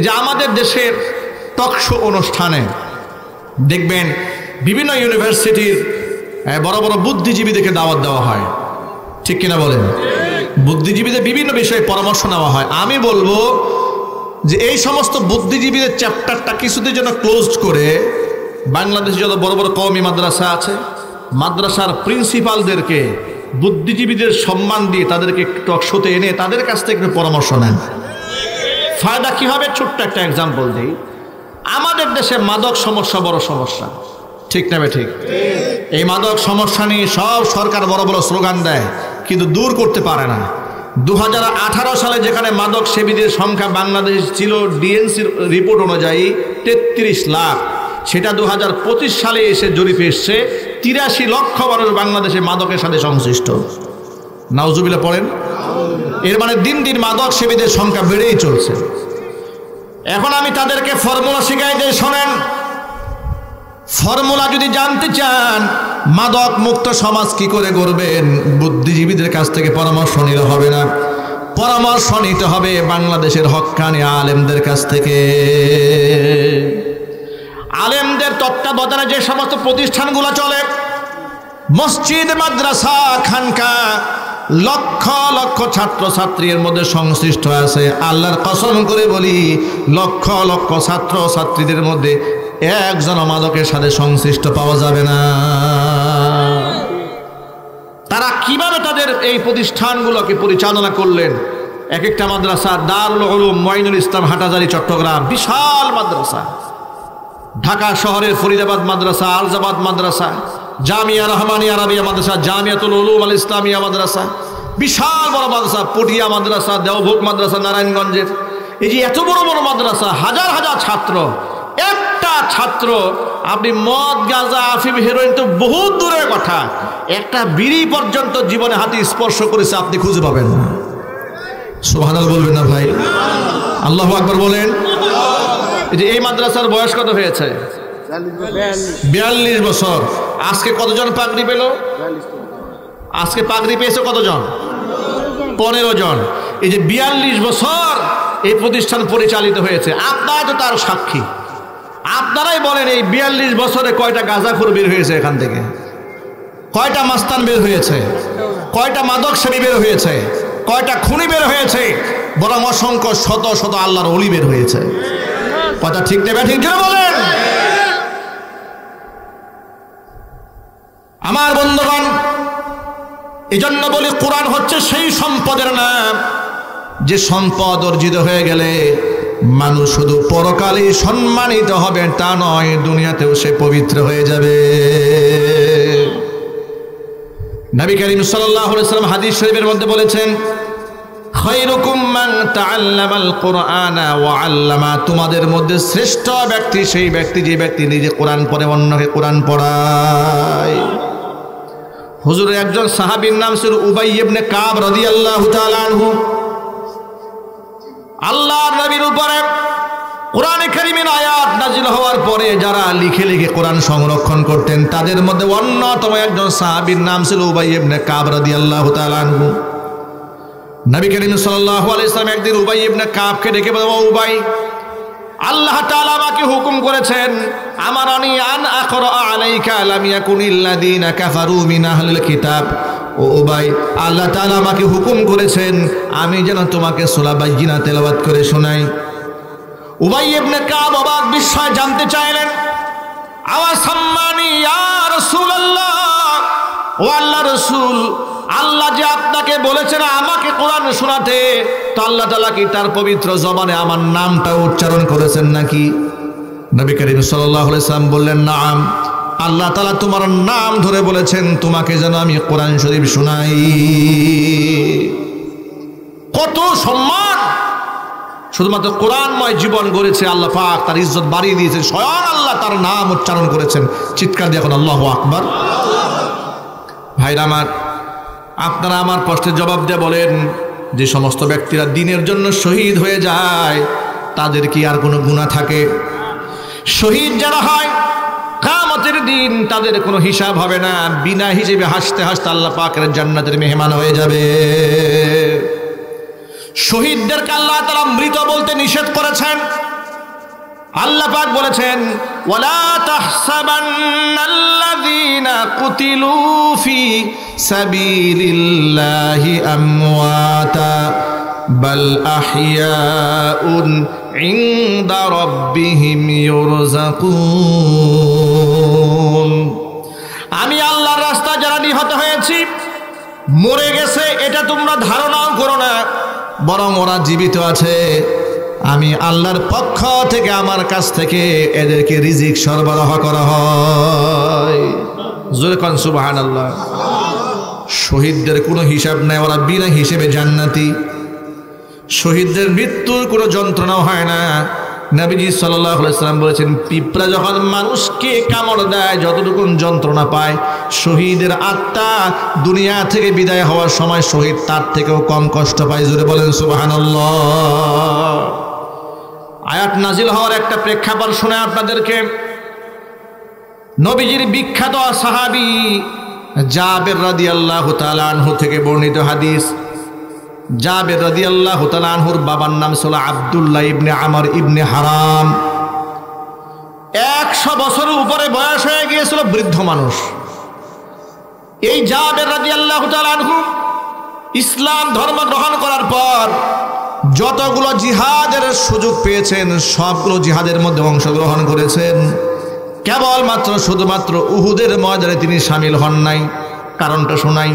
যে আমাদের দেশের টকশো অনুষ্ঠানে দেখবেন বিভিন্ন ইউনিভার্সিটির বড় বড় বুদ্ধিজীবীদেরকে দাওয়াত দেওয়া হয়। ঠিক কিনা বলেন? বুদ্ধিজীবীদের বিভিন্ন বিষয়ে পরামর্শ নেওয়া হয়। আমি বলবো যে এই সমস্ত বুদ্ধিজীবীদের চ্যাপ্টারটা কিছুদিনের জন্য ক্লোজ করে বাংলাদেশে যত বড় বড় কওমি মাদ্রাসা আছে, মাদ্রাসার প্রিন্সিপালদেরকে বুদ্ধিজীবীদের সম্মান দিয়ে তাদেরকে টকশোতে এনে তাদের কাছ থেকে পরামর্শ নেন। ফায়দা কি হবে? ছোট্ট একটা এক্সাম্পল দিই। আমাদের দেশে মাদক সমস্যা বড় সমস্যা। ঠিক না ঠিক? এই মাদক সমস্যা নিয়ে সব সরকার বড় বড় স্লোগান দেয় কিন্তু দূর করতে পারে না। 2018 সালে যেখানে মাদক সেবীদের সংখ্যা বাংলাদেশ ছিল ডিএনসির রিপোর্ট অনুযায়ী 33 লাখ, সেটা 2025 সালে এসে জরিপে এসছে 83 লক্ষ মানুষ বাংলাদেশে মাদকের সাথে সংশ্লিষ্ট। নাউজুবিল্লাহ পড়েন। এর মানে দিন দিন মাদক সেবীদের সংখ্যা বেড়েই চলছে। এখন আমি তাদেরকে ফর্মুলা শিখাই দিই, শোনেন। ফর্মুলা যদি জানতে চান মাদক মুক্ত সমাজ কি করে গড়বেন, বুদ্ধিজীবীদের কাছ থেকে পরামর্শ নিলে হবে না, পরামর্শ নিতে হবে বাংলাদেশের হক্কানি আলেমদের কাছ থেকে। আলেমদের তত্ত্বাবধানে যে সমস্ত প্রতিষ্ঠানগুলো চলে, মসজিদ, মাদ্রাসা, খানকা, লক্ষ লক্ষ ছাত্র ছাত্রীর মধ্যে সংশ্লিষ্ট আছে। আল্লাহর কসম করে বলি, লক্ষ লক্ষ ছাত্র ছাত্রীদের মধ্যে একজন মাদকের সাথে সংশ্লিষ্ট পাওয়া যাবে না। তারা কিভাবে তাদের এই প্রতিষ্ঠানগুলোকে পরিচালনা করলেন? এক একটা মাদ্রাসা, দারুল উলুম মঈনুল ইসলাম হাটাজারি চট্টগ্রাম, বিশাল মাদ্রাসা। ঢাকা শহরের ফরিদাবাদ মাদ্রাসা, আলজাবাদ মাদ্রাসা, জামিয়া রহমানিয়া আরাবিয়া মাদ্রাসা, জামিয়াতুল উলুম আল ইসলামিয়া মাদ্রাসা, বিশাল বড় মাদ্রাসা, পটিয়া মাদ্রাসা, দেওভোগ মাদ্রাসা নারায়ণগঞ্জের। এই যে এত বড় বড় মাদ্রাসা, হাজার হাজার ছাত্র, একটা ছাত্র, আপনি মদ, গাঁজা, আফিম, হেরোইন তো বহুত দূরের কথা, একটা বিড়ি পর্যন্ত জীবনে হাতে স্পর্শ করেছে আপনি খুঁজে পাবেন না। সুবহানাল্লাহ বলবেন না ভাই? আল্লাহু আকবার বলেন। যে এই মাদ্রাসার বয়স কত হয়েছে? 42 বছর। আজকে কতজন পাগড়ি পেল? আজকে পাগড়ি পেয়েছে কতজন? 15 জন। এই যে 42 বছর এই প্রতিষ্ঠান পরিচালিত হয়েছে, আপনারা তো তার সাক্ষী। আপনারাই বলেন এই 42 বছরে কয়টা গাঁজাখোর বের হয়েছে এখান থেকে? কয়টা মাস্তান বের হয়েছে? কয়টা মাদক সেবী বের হয়েছে? কয়টা খুনি বের হয়েছে? বরং অসংখ্য শত শত আল্লাহর ওলি বের হয়েছে। কথা ঠিক নেবে? ঠিক জোরে বলেন। আমার বন্ধুগণ, এজন্য বলি কোরআন হচ্ছে সেই সম্পদের নাম যে সম্পদ অর্জিত হয়ে গেলে মানুষ শুধু পরকালে সম্মানিত হবে তা নয়, দুনিয়াতেও সে পবিত্র হয়ে যাবে। নবী করিম সাল্লাল্লাহু আলাইহি ওয়াসাল্লাম হাদিস শরীফের মধ্যে বলেছেন, খায়রুকুম মান তাআল্লামাল কুরআনা ওয়া আল্লামা, তোমাদের মধ্যে শ্রেষ্ঠ ব্যক্তি সেই ব্যক্তি যে ব্যক্তি নিজে কোরআন পড়ে অন্যকে কোরআন পড়ায়। হুজুরের একজন সাহাবীর নাম ছিল উবাই ইবনে কাব রাদিয়াল্লাহু তাআলা আনহু। আল্লাহর নবীর উপরে কোরআনে কারীমের আয়াত নাজিল হওয়ার পরে যারা লিখে লিখে কোরআন সংরক্ষণ করতেন তাদের মধ্যে অন্যতম একজন সাহাবীর নাম ছিল উবাই ইবনে কাব রাদিয়াল্লাহু তাআলা আনহু। নবী করিম সাল্লাল্লাহু আলাইহি ওয়াসাল্লাম একদিন উবাই ইবনে কাবকে ডেকে বললেন, ও উবাই, আল্লাহ তাআলা আমাকে হুকুম করেছেন, আমারানি আন আকরা আলাইকা লাম ইয়াকুনিল্লাযীনা কাফারু মিন আহলিল কিতাব। ও উবাই, আল্লাহ তাআলা আমাকে হুকুম করেছেন আমি যেন তোমাকে সূরা বাইয়িনা তেলাওয়াত করে শোনাই। উবাই ইবনে কাব অবাক বিস্ময়ে জানতে চাইলেন, আওয়া সাম্মানি ইয়া রাসূলুল্লাহ, ও আল্লাহর রাসূল, আল্লাহ যে আপনাকে বলেছেন আমাকে কোরআন শোনাতে, তো আল্লাহ তাআলা কি তার পবিত্র জবানে আমার নামটা উচ্চারণ করেছেন নাকি? নবী করিম সাল্লাল্লাহু আলাইহি ওয়াসাল্লাম বললেন, নাম, আল্লাহ তাআলা তোমার নাম ধরে বলেছেন তোমাকে যেন আমি কোরআন শরীফ শোনাই। কত সম্মান! শুধুমাত্র কোরআনময় জীবন গড়েছে আল্লাহ পাক, তার ইজ্জত বাড়িয়ে দিয়েছেন, স্বয়ং আল্লাহ তার নাম উচ্চারণ করেছেন। চিৎকার দিয়ে এখন আল্লাহু আকবার। ভাইরা আমার, আপনারা আমার প্রশ্নের জবাব দিয়ে বলেন, যে সমস্ত ব্যক্তিরা দ্বীনের জন্য শহীদ হয়ে যায় তাদের কি আর কোনো গুনাহ থাকে? শহীদ যারা হয় কিয়ামতের দিন তাদের কোনো হিসাব হবে না, বিনা হিসেবে হাসতে হাসতে আল্লাহ পাকের জান্নাতের মেহমান হয়ে যাবে। শহীদদেরকে আল্লাহ তাআলা মৃত বলতে নিষেধ করেছেন। আল্লাহ পাক বলেছেন, ওয়ালা তাহসাবান্নাল্লাযীনা কুতিলু ফি সাবিলিল্লাহি আমওয়াতা বাল আহইয়াউন ইনদা রাব্বিহিম ইউরযাকুন। আমি আল্লাহর রাস্তায় যারা নিহত হয়েছি, মরে গেছে এটা তোমরা ধারণাও করো না, বরং ওরা জীবিত আছে। আমি আল্লাহর পক্ষ থেকে আমার কাছ থেকে এদেরকে রিজিক সরবরাহ করা হয়। জোরে কোন সুবহানাল্লাহ। শহীদদের কোনো হিসাব নাই, ওরা বিনা হিসেবে জান্নাতি। শহীদদের মৃত্যুর কোনো যন্ত্রণাও হয় না। নবীজি সাল্লাল্লাহু আলাইহি ওয়াসাল্লাম বলেছেন, পিঁপড়া যখন মানুষকে কামড় দেয় যতটুকু যন্ত্রণা পায়, শহীদের আত্মা দুনিয়া থেকে বিদায় হওয়ার সময় শহীদ তার থেকেও কম কষ্ট পায়। জোরে বলেন সুবহানাল্লাহ। আয়াত নাজিল হওয়ার একটা প্রেক্ষাপট শুনে আপনাদেরকে। নবীজির বিখ্যাত সাহাবী জাবের রাদিয়াল্লাহু তাআলা আনহু থেকে বর্ণিত হাদিস। জাবের রাদিয়াল্লাহু তাআলা আনহুর বাবার নাম ছিল আব্দুল্লাহ ইবনে আমর ইবনে হারাম। 100 বছরের উপরে বয়স হয়ে গিয়েছিল, বৃদ্ধ মানুষ। এই জাবের রাদিয়াল্লাহু তাআলা আনহু ইসলাম ধর্ম গ্রহণ করার পর যতগুলো জিহাদের সুযোগ পেয়েছেন সবগুলো জিহাদের মধ্যে অংশগ্রহণ করেছেন। কেবলমাত্র শুধুমাত্র উহুদের ময়দানে তিনি শামিল হন নাই। কারণটা শোনাই।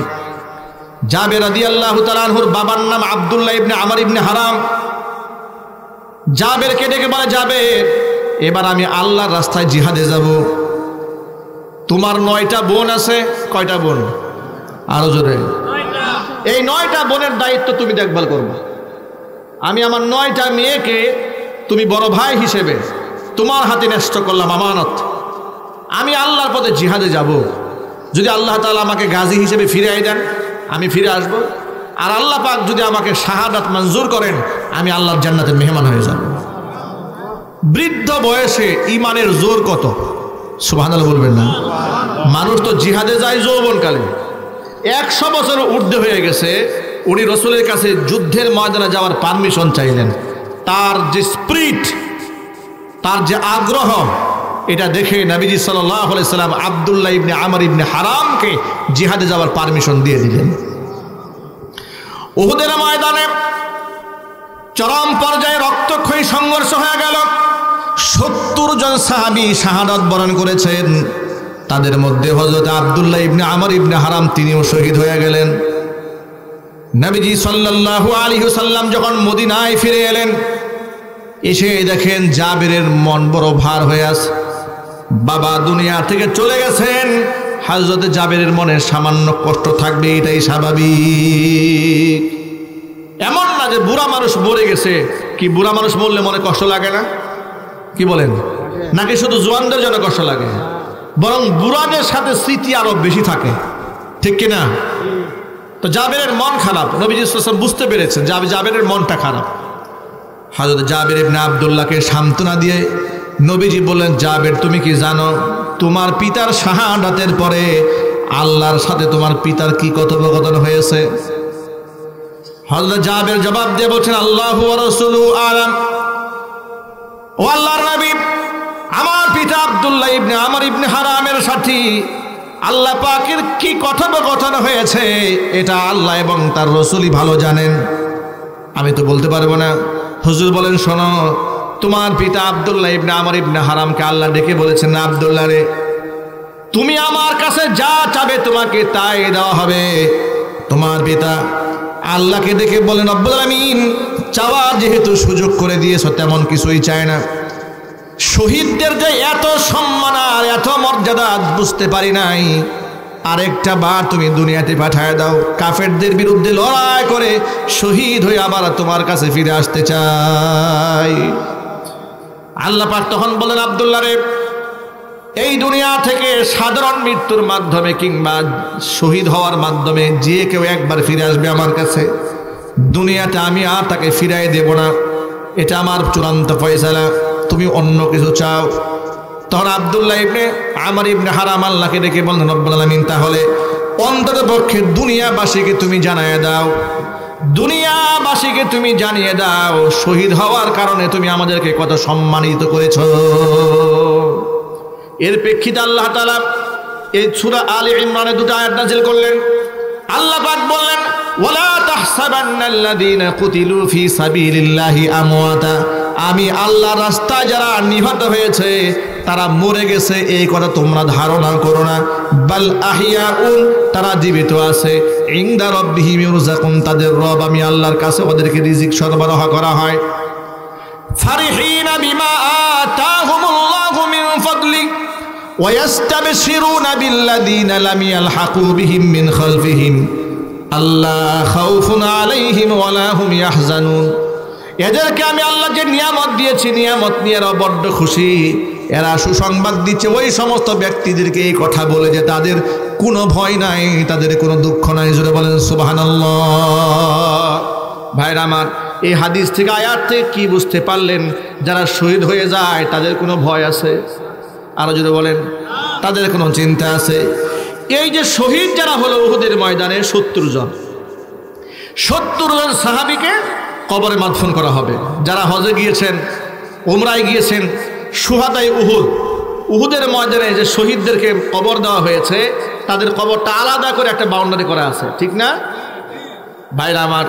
জাবের রাদিয়াল্লাহু তাআলা আনহুর বাবার নাম আব্দুল্লাহ ইবনে আমর ইবনে হারাম। জাবেরকে ডেকে বলে, জাবের, এবার আমি আল্লাহর রাস্তায় জিহাদে যাব। তোমার 9টা বোন আছে। কয়টা বোন? আরো জোরে। এই 9টা বোনের দায়িত্ব তুমি দেখভাল করবে। আমি আমার 9টা মেয়েকে তুমি বড় ভাই হিসেবে তোমার হাতে ন্যস্ত করলাম, আমানত। আমি আল্লাহর পথে জিহাদে যাব। যদি আল্লাহ তাআলা আমাকে গাজী হিসেবে ফিরিয়ে দেন আমি ফিরে আসব, আর আল্লাহ পাক যদি আমাকে শাহাদাত মঞ্জুর করেন আমি আল্লাহর জান্নাতের মেহমান হয়ে যাব। বৃদ্ধ বয়সে ইমানের জোর কত, সুবহানাল্লাহ বলবেন না? মানুষ তো জিহাদে যায় যৌবনকালে, 100 বছর ঊর্ধ্বে হয়ে গেছে, উনি রসুলের কাছে যুদ্ধের ময়দানে যাওয়ার পারমিশন চাইলেন। তার যে স্পিরিট, তার যে আগ্রহ, এটা দেখে নবীজি সাল্লাল্লাহু আলাইহি সাল্লাম আব্দুল্লাহ ইবনে আমর ইবনে হারামকে জিহাদে যাওয়ার পারমিশন দিয়ে দিলেন। উহুদের ময়দানে চরম পর্যায়ে রক্তক্ষয়ী সংঘর্ষ হয়ে গেল। 70 জন সাহাবী শাহাদাত বরণ করেছেন। তাদের মধ্যে হযরত আব্দুল্লাহ ইবনে আমর ইবনে হারাম তিনিও শহীদ হয়ে গেলেন। নবীজি সাল্লাল্লাহু আলাইহি ওয়াসাল্লাম যখন মদিনায় ফিরে এলেন, এসে দেখেন জাবেরের মন বড় ভার হয়ে আছে। বাবা দুনিয়া থেকে চলে গেছেন, হযরত জাবেরের মনে সামান্য কষ্ট থাকবে, এটাই স্বাভাবিক। এমন না যে বুড়া মানুষ মরে গেছে, কি বুড়া মানুষ মরলে মনে কষ্ট লাগে না? কি বলেন? নাকি শুধু জোয়ানদের জন্য কষ্ট লাগে? বরং বুড়াদের সাথে স্মৃতি আরো বেশি থাকে, ঠিক কিনা? তো জাবেরের মন খারাপ, নবীজি সাল্লাল্লাহু আলাইহি ওয়াসাল্লাম বুঝতে পেরেছেন যে জাবেরের মনটা খারাপ। হযরত জাবের ইবনে আব্দুল্লাহকে সান্ত্বনা দিয়ে নবীজি বললেন, জাবের তুমি কি জানো তোমার পিতার শাহাদাতের পরে আল্লাহর সাথে তোমার পিতার কি কথোপকথন হয়েছে? হযরত জাবের জবাব দিয়ে বলছেন, আল্লাহু ওয়া রাসূলুহু আ'লাম। ও আল্লাহর নবী, আমার পিতা আব্দুল্লাহ ইবনে আমর ইবনে হারামের সাথে আল্লাহ পাকের কি কথোপকথন হয়েছে এটা আল্লাহ এবং তার রাসূলই ভালো জানেন, আমি তো বলতে পারবো না। হুজুর বলেন, শোনো, তোমার পিতা আব্দুল্লাহ ইবনে আমর ইবনে হারামকে আল্লাহ ডেকে বলেছেন, আব্দুল্লাহ রে, তুমি আমার কাছে যা চাবে তোমাকে তাই দেওয়া হবে। তোমার পিতা আল্লাহকে দেখে বলেন, রব্বুল আলামিন, চাওয়ার যেহেতু সুযোগ করে দিয়েছো তেমন কিছুই চায় না। শহীদদের যে এত সম্মান আর এত মর্যাদা বুঝতে পারি নাই, আরেকটা বার তুমি দুনিয়াতে পাঠায় দাও। কাফেরদের বিরুদ্ধে লড়াই করে শহীদ হয়ে আবার তোমার কাছে ফিরে আসতে চাই। আল্লাহ পাক তখন বলেন, আব্দুল্লাহ রে, এই দুনিয়া থেকে সাধারণ মৃত্যুর মাধ্যমে কিংবা শহীদ হওয়ার মাধ্যমে যে কেউ একবার ফিরে আসবে আমার কাছে, দুনিয়াতে আমি আর তাকে ফিরাই দেব না, এটা আমার চূড়ান্ত ফয়সালা। তুমি অন্য কিছু চাও? তখন আব্দুল্লাহ ইবনে আমর ইবনে হারাম আল্লাহকে ডেকে বললেন, রব্বুল আলামিন, তাহলে অন্তত পক্ষে দুনিয়াবাসীকে তুমি জানিয়ে দাও, দুনিয়াবাসীকে তুমি জানিয়ে দাও শহীদ হওয়ার কারণে তুমি আমাদেরকে কত সম্মানিত করেছো। এর প্রেক্ষিতে আল্লাহ তাআলা এই সূরা আলে ইমরানে দুটো আয়াত নাযিল করলেন। আল্লাহ পাক বললেন, ওয়ালা তাহসাবান্নাল্লাযীনা কুতিলু ফি সাবিলিল্লাহি আমওয়াতা, আমি আল্লাহর রাস্তায় যারা নিহত হয়েছে তারা মরে গেছে এই কথা তোমরা ধারণা করো না। বাল আহিয়াউন, তারা জীবিত আছে। ইনদা রাব্বিহিম ইরযাকুন, তাদের রব আমি আল্লাহর কাছে ওদেরকে রিজিক সরবরাহ করা হয়। ফারিহিনা বিমা আতাহুমুল্লাহু মিন ফাদলি ওয়া ইস্তাবশিরুনা বিল্লাযীনা লাম ইয়ালহাকু বিহিম মিন খালফিহিম আল্লা খাউফুন আলাইহিম ওয়া লা হুম ইয়াহজানুন। এদেরকে আমি আল্লাহ যে নিয়ামত দিয়েছি, নিয়ামত নিয়ে এরা বড্ড খুশি। এরা সুসংবাদ দিচ্ছে ওই সমস্ত ব্যক্তিদেরকে এই কথা বলে যে তাদের কোনো ভয় নাই, তাদের কোনো দুঃখ নাই। জোরে বলেন সুবহানাল্লাহ। ভাইরা আমার, এই হাদিস থেকে আয়াত থেকে কি বুঝতে পারলেন? যারা শহীদ হয়ে যায় তাদের কোনো ভয় আছে? আরো জোরে বলেন, তাদের কোনো চিন্তা আছে? এই যে শহীদ যারা হলো উহুদের ময়দানে 70 জন সাহাবীকে কবরে মাদফন করা হবে। যারা হজে গিয়েছেন, উমরায় গিয়েছেন, শুহাদায়ে উহুদের ময়দানে যে শহীদদেরকে কবর দেওয়া হয়েছে তাদের কবরটা আলাদা করে একটা বাউন্ডারি করা আছে, ঠিক না ভাইরা আমার?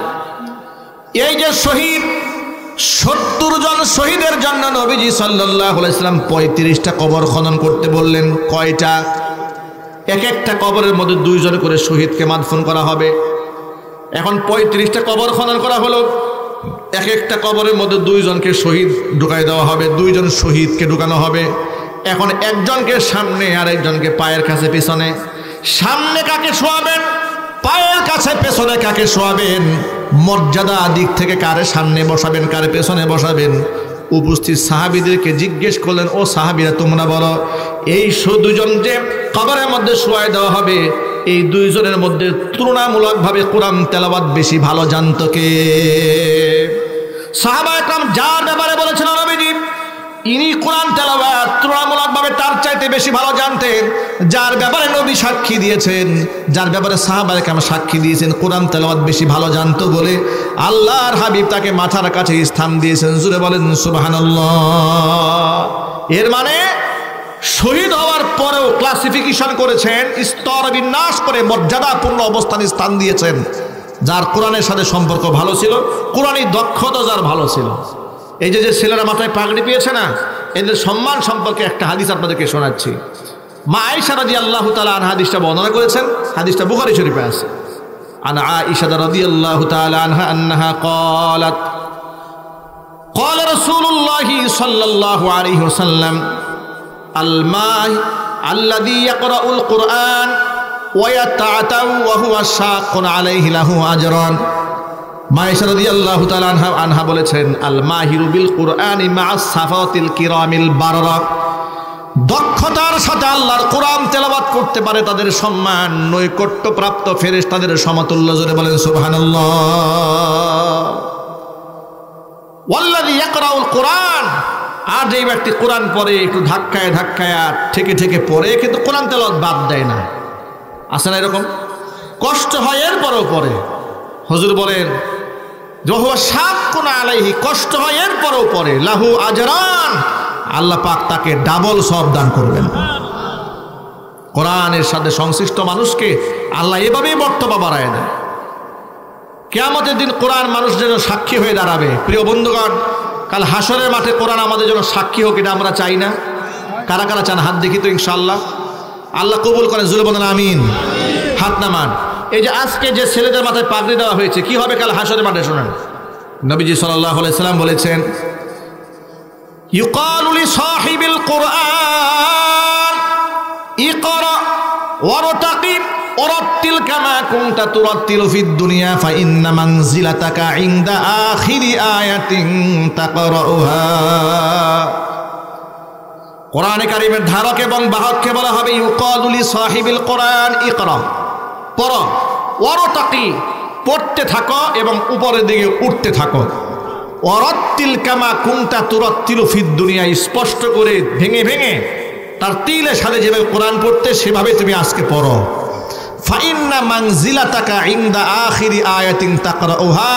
এই যে শহীদ 70 জন শহীদের জন্য নবীজি সাল্লাল্লাহু আলাইহি ওয়াসাল্লাম 35টা কবর খনন করতে বললেন। কয়টা? এক একটা কবরের মধ্যে 2 জন করে শহীদকে মাদফন করা হবে। এখন 35টা কবর খনন করা হলো, এক একটা কবরের মধ্যে 2 জনকে শহীদ ঢুকাই দেওয়া হবে, 2 জন শহীদকে ঢুকানো হবে। এখন একজনকে সামনে আর একজনকে পায়ের কাছে পিছনে। সামনে কাকে শোয়াবেন, পায়ের কাছে পেছনে কাকে শোয়াবেন, মর্যাদা দিক থেকে কারে সামনে বসাবেন কারে পেছনে বসাবেন, উপস্থিত সাহাবীদেরকে জিজ্ঞেস করলেন, ও সাহাবীরা তোমরা বলো, এই 2 জন যে কবরের মধ্যে শোয়াই দেওয়া হবে, এই 2 জনের মধ্যে তুলনামূলকভাবে কোরআন তেলাওয়াত বেশি ভালো জানতো কে? সাহাবায়ে কেরাম যার ব্যাপারে বলেছেন, নবীজি ইনি কোরআন তেলাওয়াত তুলনামূলকভাবে তার চাইতে বেশি ভালো জানতেন, যার ব্যাপারে নবী সাক্ষী দিয়েছেন, যার ব্যাপারে সাহাবায়ে কেরাম সাক্ষী দিয়েছেন কোরআন তেলাওয়াত বেশি ভালো জানতো বলে আল্লাহর হাবিব তাকে মাথার কাছে স্থান দিয়েছেন। জোরে বলেন সুবহানাল্লাহ। এর মানে শহীদ হওয়ার পরেও ক্লাসিফিকেশন করেছেন, স্তর বিন্যাস করে মর্যাদাপূর্ণ অবস্থানে স্থান দিয়েছেন যার কোরআনের সাথে সম্পর্ক ভালো ছিল, কোরআনী দক্ষতা যার ভালো ছিল। এই যে ছেলেরা মাথায় পাগড়ি পেয়েছে না, এদের সম্মান সম্পর্কে একটা হাদিস আপনাদেরকে শোনাচ্ছি। মা আয়েশা রাদিয়াল্লাহু তাআলা আনহা হাদিসটা বর্ণনা করেছেন, হাদিসটা বুখারী শরীফে আছে। আন আয়েশা রাদিয়াল্লাহু তাআলা আনহা আন্নাহা ক্বালাত ক্বালা রাসূলুল্লাহি সাল্লাল্লাহু আলাইহি ওয়াসাল্লাম আল মাহি আল্লাযী ইয়াকরাউল কুরআন ওয়া ইয়াতাআতাউ ওয়া হুয়া শাক্কুন আলাইহি লাহু আজরান। মা আয়েশা রাদিয়াল্লাহু তাআলা আনহা বলেছেন, আল মাহিরু বিল কুরআনি মা'আস সাফাতিল কিরামিল বাররা, দক্ষতার সাথে আল্লাহর কোরআন তেলাওয়াত করতে পারে তাদের সম্মান নৈকট্যপ্রাপ্ত ফেরেশতাদের সমতুল্য। জোরে বলেন সুবহানাল্লাহ। ওয়াল্লাযী ইয়াকরাউল কুরআন, আর যে ব্যক্তি কোরআন পড়ে একটু ধাক্কায় ধাক্কায় ঠেকে ঠেকে পড়ে কিন্তু কোরআন তেলাওয়াত বাদ দেয় না, আছে না এরকম? কষ্ট হয় এরপরেও পড়ে। হুজুর বলেন ওয়া শাক্কুন আলাইহি, কষ্ট হয় এরপরেও পড়ে, লাহু আজরান, আল্লাহ পাক তাকে ডাবল সওয়াব দান করবেন। কোরআনের সাথে সংশ্লিষ্ট মানুষকে আল্লাহ এভাবেই মর্তবা বাড়ায় দেয়। কিয়ামতের দিন কোরআন মানুষ যেন সাক্ষী হয়ে দাঁড়াবে। প্রিয় বন্ধুগণ, কাল হাসরের মাঠে কোরআন আমাদের জন্য সাক্ষী হোক, এটা আমরা চাই না? কারা কারা চান হাত দেখি তো ইনশাআল্লাহ। আল্লাহ কবুল করেন, জোরে বলেন আমিন। হাত নামান। এই যে আজকে যে ছেলেদের মাথায় পাগড়ি দেওয়া হয়েছে, কি হবে কাল হাসরের মাঠে? শোনেন, নবীজি সাল্লাল্লাহু আলাইহি সাল্লাম বলেছেন, ইউকালু লি সাহিবিল কুরআন ইকরা ওয়ারতাকি ওয়ারাত্তিল কামা কুনতা তুরাত্তিলু ফিদ দুনিয়া ফা ইন্না মানজিলাতাকা ইনদা আখিরি আয়াতিন তাকরাউহা। কোরআনে কারীমের ধারক এবং বাহককে বলা হবে ইউকালু লি সাহিবিল কুরআন ইকরা, পড়ো, ওয়ারতাকি, পড়তে থাকো এবং উপরের দিকে উঠতে থাকো, ওয়ারাত্তিল কামা কুনতা তুরাত্তিলু ফিদ দুনিয়া, স্পষ্ট করে ভেঙে ভেঙে তার তিলের সাথে যেভাবে কোরআন পড়তে সেভাবে তুমি আজকে পড়ো। ফাইন্না মানজিলাতাকা ইনদা আখিরি আয়াতিন তাকরাউহা,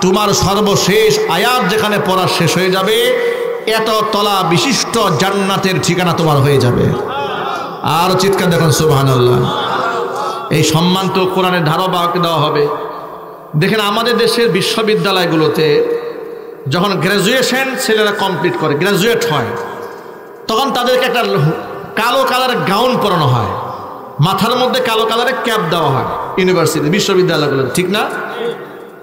তোমার সর্বশেষ আয়াত যেখানে পড়া শেষ হয়ে যাবে এত তলা বিশিষ্ট জান্নাতের ঠিকানা তোমার হয়ে যাবে। আর চিৎকার দেখুন সুবহানাল্লাহ। এই সম্মান তো কোরআনের ধারাবাহিক দেওয়া হবে। দেখেন আমাদের দেশের বিশ্ববিদ্যালয়গুলোতে যখন গ্র্যাজুয়েশন ছেলেরা কমপ্লিট করে, গ্র্যাজুয়েট হয়, তখন তাদেরকে একটা কালো কালারের গাউন পরানো হয়, মাথার মধ্যে কালো কালারের ক্যাপ দেওয়া হয় ইউনিভার্সিটি বিশ্ববিদ্যালয়গুলোতে, ঠিক না?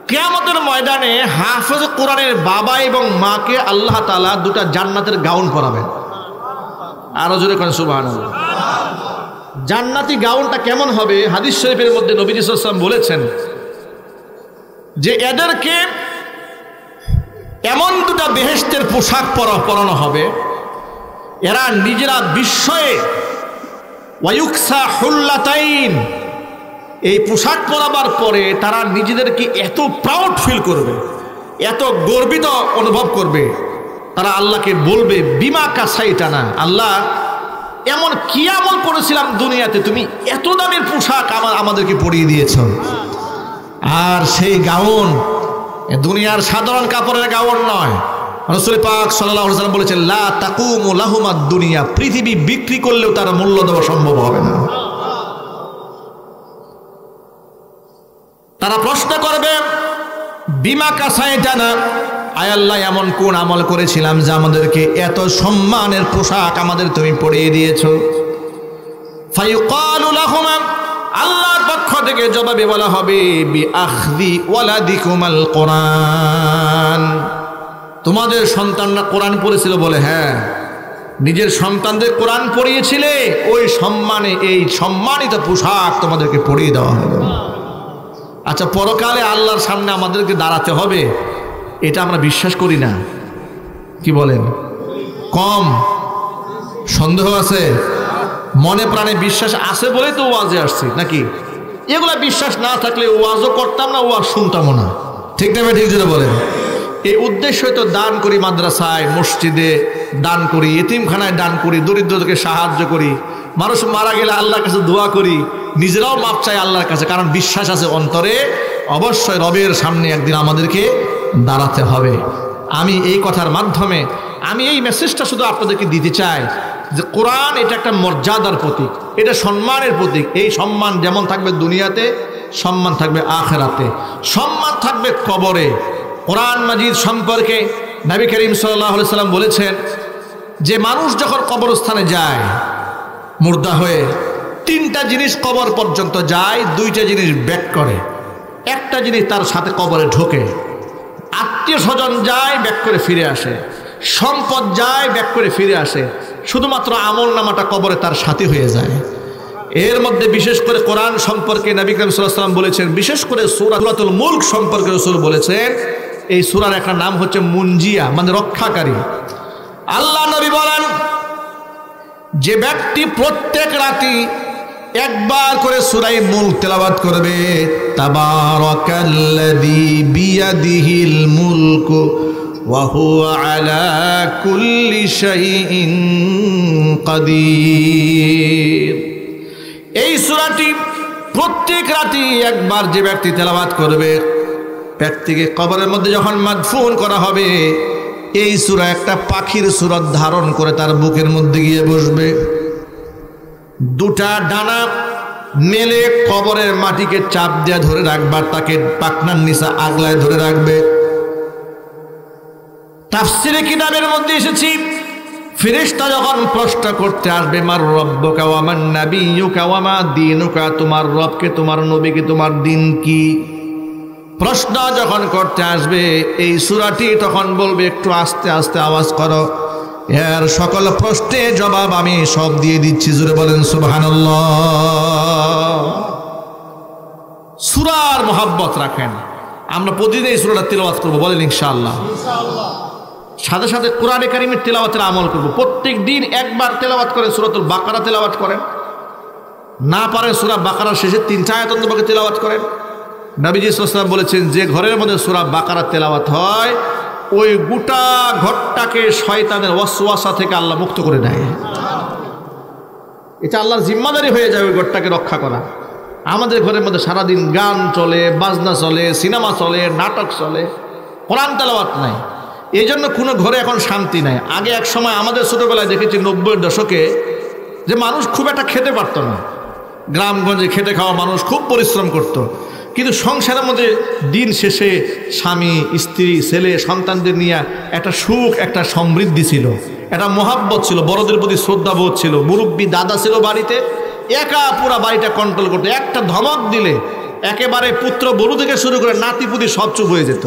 কিয়ামতের ময়দানে হাফেজ কোরআনের বাবা এবং মাকে আল্লাহ তাআলা দুটা জান্নাতের গাউন পরাবেন। আরো জোরে করেন সুবহানাল্লাহ। জান্নাতি গাউনটা কেমন হবে? হাদিস শরীফের মধ্যে নবীজি সাল্লাল্লাহু আলাইহি ওয়াসাল্লাম বলেছেন যে এদেরকে এমন দুটা বেহেশতের পোশাক পরানো হবে, এরা নিজেরা বিস্ময়ে ওয়ায়ুকসা হুল্লাতাইন, এই পোশাক পরাবার পরে তারা নিজেদেরকে এত প্রাউড ফিল করবে, এত গর্বিত অনুভব করবে, তারা আল্লাহকে বলবে বিমা কাসাইতানা, আল্লাহ এমন কি আমল করেছিলাম দুনিয়াতে, তুমি এত দামের পোশাক আমাদেরকে পরিয়ে দিয়েছ। আর সেই গাউন দুনিয়ার সাধারণ কাপড়ের গাউন নয়। রাসূল পাক সাল্লাল্লাহু আলাইহি ওয়াসাল্লাম বলেছেন, লা তাকুমু লাহুমাদ দুনিয়া, পৃথিবী বিক্রি করলেও তার মূল্য দেওয়া সম্ভব হবে না। তারা প্রশ্ন করবে বিমা কাসাইতানা, আয় আল্লাহ এমন কোন আমল করেছিলাম যে আমাদেরকে এত সম্মানের পোশাক আমাদের তুমি পরিয়ে দিয়েছো। ফায়ুকালু লাহুমা, আল্লাহর পক্ষ থেকে জবাবে বলা হবে বি আখদি ওয়ালাদিকুমাল কোরআন, তোমাদের সন্তানরা কোরআন পড়েছিল বলে, হ্যাঁ নিজের সন্তানদের কোরআন পড়িয়েছিলে, ওই সম্মানে এই সম্মানিত পোশাক তোমাদেরকে পরিয়ে দেওয়া হবে। আচ্ছা, পরকালে আল্লাহর সামনে আমাদেরকে দাঁড়াতে হবে, এটা আমরা বিশ্বাস করি না, কি বলেন? কম সন্দেহ আছে? মনে প্রাণে বিশ্বাস আছে বলেই তো ওয়াজে আসছি নাকি? এগুলা বিশ্বাস না থাকলে ওয়াজও করতাম না, ওয়াজ শুনতামও না, ঠিক না? ঠিক যদি বলেন, এই উদ্দেশ্যই তো দান করি, মাদ্রাসায় মসজিদে দান করি, এতিমখানায় দান করি, দরিদ্রদেরকে সাহায্য করি, মানুষ মারা গেলে আল্লাহর কাছে দোয়া করি, নিজেরাও মাপ চাই আল্লাহর কাছে, কারণ বিশ্বাস আছে অন্তরে অবশ্যই রবের সামনে একদিন আমাদেরকে দাঁড়াতে হবে। আমি এই কথার মাধ্যমে আমি এই মেসেজটা শুধু আপনাদেরকে দিতে চাই যে কোরআন এটা একটা মর্যাদার প্রতীক, এটা সম্মানের প্রতীক। এই সম্মান যেমন থাকবে দুনিয়াতে, সম্মান থাকবে আখিরাতে, সম্মান থাকবে কবরে। কোরআন মাজিদ সম্পর্কে নবী করিম সাল্লাল্লাহু আলাইহি সাল্লাম বলেছেন যে মানুষ যখন কবরস্থানে যায় মুর্দা হয়ে, তিনটা জিনিস কবর পর্যন্ত যায়, দুইটা জিনিস ব্যাক করে, একটা জিনিস তার সাথে কবরে ঢোকে। আত্মীয় স্বজন যায় ব্যাক করে ফিরে আসে, সম্পদ যায় ব্যাক করে ফিরে আসে, শুধুমাত্র আমল নামাটা কবরে তার সাথী হয়ে যায়। এর মধ্যে বিশেষ করে কোরআন সম্পর্কে নবী করিম সাল্লাল্লাহু আলাইহি সাল্লাম বলেছেন, বিশেষ করে সূরাতুল মুলক সম্পর্কে রাসূল বলেছেন এই সূরার একটা নাম হচ্ছে মুনজিয়া, মানে রক্ষাকারী। আল্লাহ নবী বলেন যে ব্যক্তি প্রত্যেক রাতি একবার করে সূরা মুলক তেলাওয়াত করবে, তাবারাকাল্লাযী বিয়াদিহিল মুলকু ওয়া হুয়া আলা কুল্লি শাইইন কাদির। এই সূরাটি প্রত্যেক রাতি একবার যে ব্যক্তি তেলাওয়াত করবে, ব্যক্তিকে কবরের মধ্যে যখন মাদফুন করা হবে, এই সূরা একটা পাখির সূরত ধারণ করে তার বুকের মধ্যে গিয়ে বসবে। দুটা ডানা মেলে কবরের মাটিকে চাপ দিয়ে ধরে রাখবার, তাকে পাখনার নিচে আগলায় ধরে রাখবে। তাফসীরে কিতাবের মধ্যে এসেছি, ফেরেশতা যখন প্রশ্ন করতে আসবে, মার রব্বুকা ওয়া মান নাবিয়্যুকা ওয়া মা দীনুকা, তোমার রবকে, তোমার নবীকে, তোমার দিন কি, প্রশ্ন যখন করতে আসবে এই সূরাটি তখন বলবে একটু আস্তে আস্তে আওয়াজ করো, এর সকল প্রশ্নের জবাব আমি সব দিয়ে দিচ্ছি। জোরে বলেন সুবহানাল্লাহ। সূরার মহব্বত রাখেন, আমরা প্রতিদিন এই সূরাটা তিলাওয়াত করব, বলেন ইনশাআল্লাহ। সাথে সাথে কোরআনে কারীমের তেলাওয়াতের আমল করব। প্রত্যেক দিন একবার তেলাওয়াত করেন, সূরাতুল বাকারা তেলাওয়াত করেন, না পারেন সূরা বাকারার শেষের 3টা আয়াত অন্তত তেলাওয়াত করেন। নবীজি সাল্লাল্লাহু আলাইহি ওয়াসাল্লাম বলেছেন যে ঘরের মধ্যে সূরা বাকারা তেলাওয়াত হয়, ওই গোটা ঘরটাকে শয়তানের ওয়াসওয়াসা থেকে আল্লাহ মুক্ত করে দেয়। এটা আল্লাহর জিম্মাদারি হয়ে যায় ওই ঘরটাকে রক্ষা করা। আমাদের ঘরের মধ্যে সারাদিন গান চলে, বাজনা চলে, সিনেমা চলে, নাটক চলে, কোরআন তেলাওয়াত নাই। এই জন্য কোনো ঘরে এখন শান্তি নাই। আগে এক সময় আমাদের ছোটবেলায় দেখেছি 90-এর দশকে যে মানুষ খুব একটা খেতে পারতো না, গ্রামগঞ্জে খেটে খাওয়া মানুষ খুব পরিশ্রম করত, কিন্তু সংসারের মধ্যে দিন শেষে স্বামী, স্ত্রী, ছেলে, সন্তানদের নিয়ে একটা সুখ, একটা সমৃদ্ধি ছিল, একটা মহাব্বত ছিল, বড়দের প্রতি শ্রদ্ধাবোধ ছিল। মুরব্বী দাদা ছিল বাড়িতে, একা পুরা বাড়িটা কন্ট্রোল করতো। একটা ধমক দিলে একেবারে পুত্র বড়ু থেকে শুরু করে নাতিপুতি সব চুপ হয়ে যেত।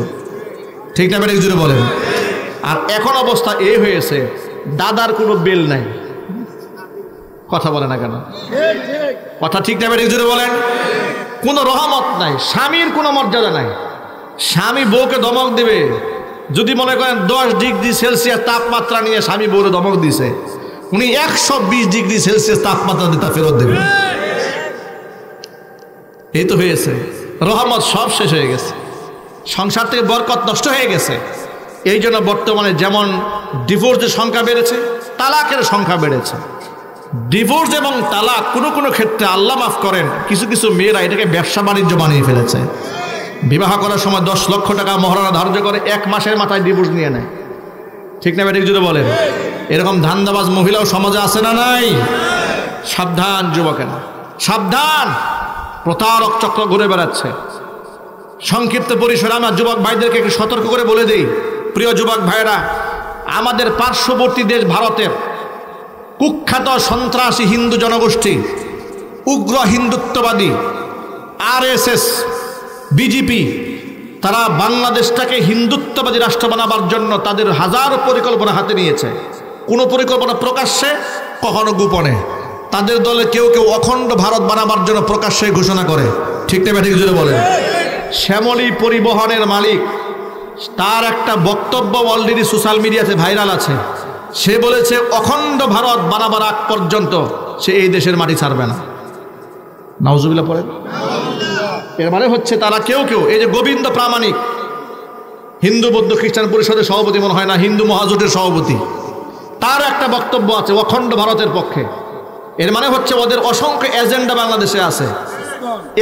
ঠিক না বেটা জুড়ে বলেন? আর এখন অবস্থা এই হয়েছে, দাদার কোনো বেল নাই। কথা বলে না কেন? কথা ঠিক না বেটা জুড়ে বলেন? কোনো রহমত নাই, স্বামীর কোনো মর্যাদা নাই। স্বামী বউকে ধমক দিবে, যদি মনে করেন 10 ডিগ্রি সেলসিয়াস তাপমাত্রা নিয়ে স্বামী বউরে ধমক দিছে, উনি 120 ডিগ্রি সেলসিয়াস তাপমাত্রা দিয়ে তা ফেরত দেবে। এই তো হয়েছে, রহমত সব শেষ হয়ে গেছে, সংসার থেকে বরকত নষ্ট হয়ে গেছে। এই জন্য বর্তমানে যেমন ডিভোর্সের সংখ্যা বেড়েছে, তালাকের সংখ্যা বেড়েছে। ডিভোর্স এবং তালাক কোনো কোনো ক্ষেত্রে আল্লাহ মাফ করেন, কিছু কিছু মেয়েরা এটাকে ব্যবসা বাণিজ্য বানিয়ে ফেলেছে। বিবাহ করার সময় 10 লক্ষ টাকা মহারণা ধার্য করে 1 মাসের মাথায় ডিভোর্স নিয়ে নেয়। ঠিক না বেঠিক যদি বলেন? এরকম ধান্দাবাজ মহিলাও সমাজে আছে না নাই? সাবধান যুবকেরা, সাবধান, প্রতারক চক্র ঘুরে বেড়াচ্ছে। সংক্ষিপ্ত পরিসরে আমার যুবক ভাইদেরকে একটু সতর্ক করে বলে দেই, প্রিয় যুবক ভাইরা, আমাদের পার্শ্ববর্তী দেশ ভারতের কুখ্যাত সন্ত্রাসী হিন্দু জনগোষ্ঠী, উগ্র হিন্দুত্ববাদী RSS, বিজেপি, তারা বাংলাদেশটাকে হিন্দুত্ববাদী রাষ্ট্র বানাবার জন্য তাদের হাজারো পরিকল্পনা হাতে নিয়েছে। কোনো পরিকল্পনা প্রকাশ্যে, কখনো গোপনে। তাদের দলে কেউ কেউ অখণ্ড ভারত বানাবার জন্য প্রকাশ্যে ঘোষণা করে। ঠিক না ঠিক জুড়ে বলেন? শ্যামলী পরিবহনের মালিক, তার একটা বক্তব্য অলরেডি সোশ্যাল মিডিয়াতে ভাইরাল আছে। সে বলেছে অখণ্ড ভারত বানাবার আগ পর্যন্ত সে এই দেশের মাটি ছাড়বে না। নাউজুবিল্লাহ পড়েন। এর মানে হচ্ছে তারা কেউ কেউ, এই যে গোবিন্দ প্রামাণিক, হিন্দু বৌদ্ধ খ্রিস্টান পরিষদের সভাপতি মনে হয় না, হিন্দু মহাজোটের সভাপতি, তার একটা বক্তব্য আছে অখণ্ড ভারতের পক্ষে। এর মানে হচ্ছে ওদের অসংখ্য এজেন্ডা বাংলাদেশে আছে।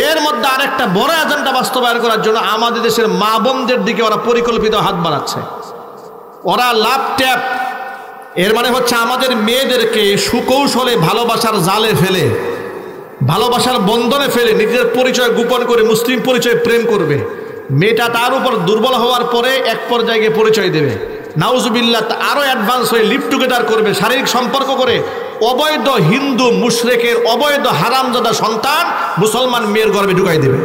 এর মধ্যে আরেকটা বড় এজেন্ডা বাস্তবায়ন করার জন্য আমাদের দেশের মা বোনদের দিকে ওরা পরিকল্পিত হাত বাড়াচ্ছে। ওরা লাভ ট্যাপ, এর মানে হচ্ছে আমাদের মেয়েদেরকে সুকৌশলে ভালোবাসার জালে ফেলে, ভালোবাসার বন্ধনে ফেলে নিজের পরিচয় গোপন করে মুসলিম পরিচয় প্রেম করবে। মেয়েটা তার উপর দুর্বল হওয়ার পরে এক পর্যায়ে পরিচয় দেবে, নাউজুবিল্লাহ, আরো অ্যাডভান্স হয়ে লিভ টুগেদার করবে, শারীরিক সম্পর্ক করে অবৈধ হিন্দু মুশরিকের অবৈধ হারামজাদা সন্তান মুসলমান মেয়ের গর্ভে ঢুকাই দেবে।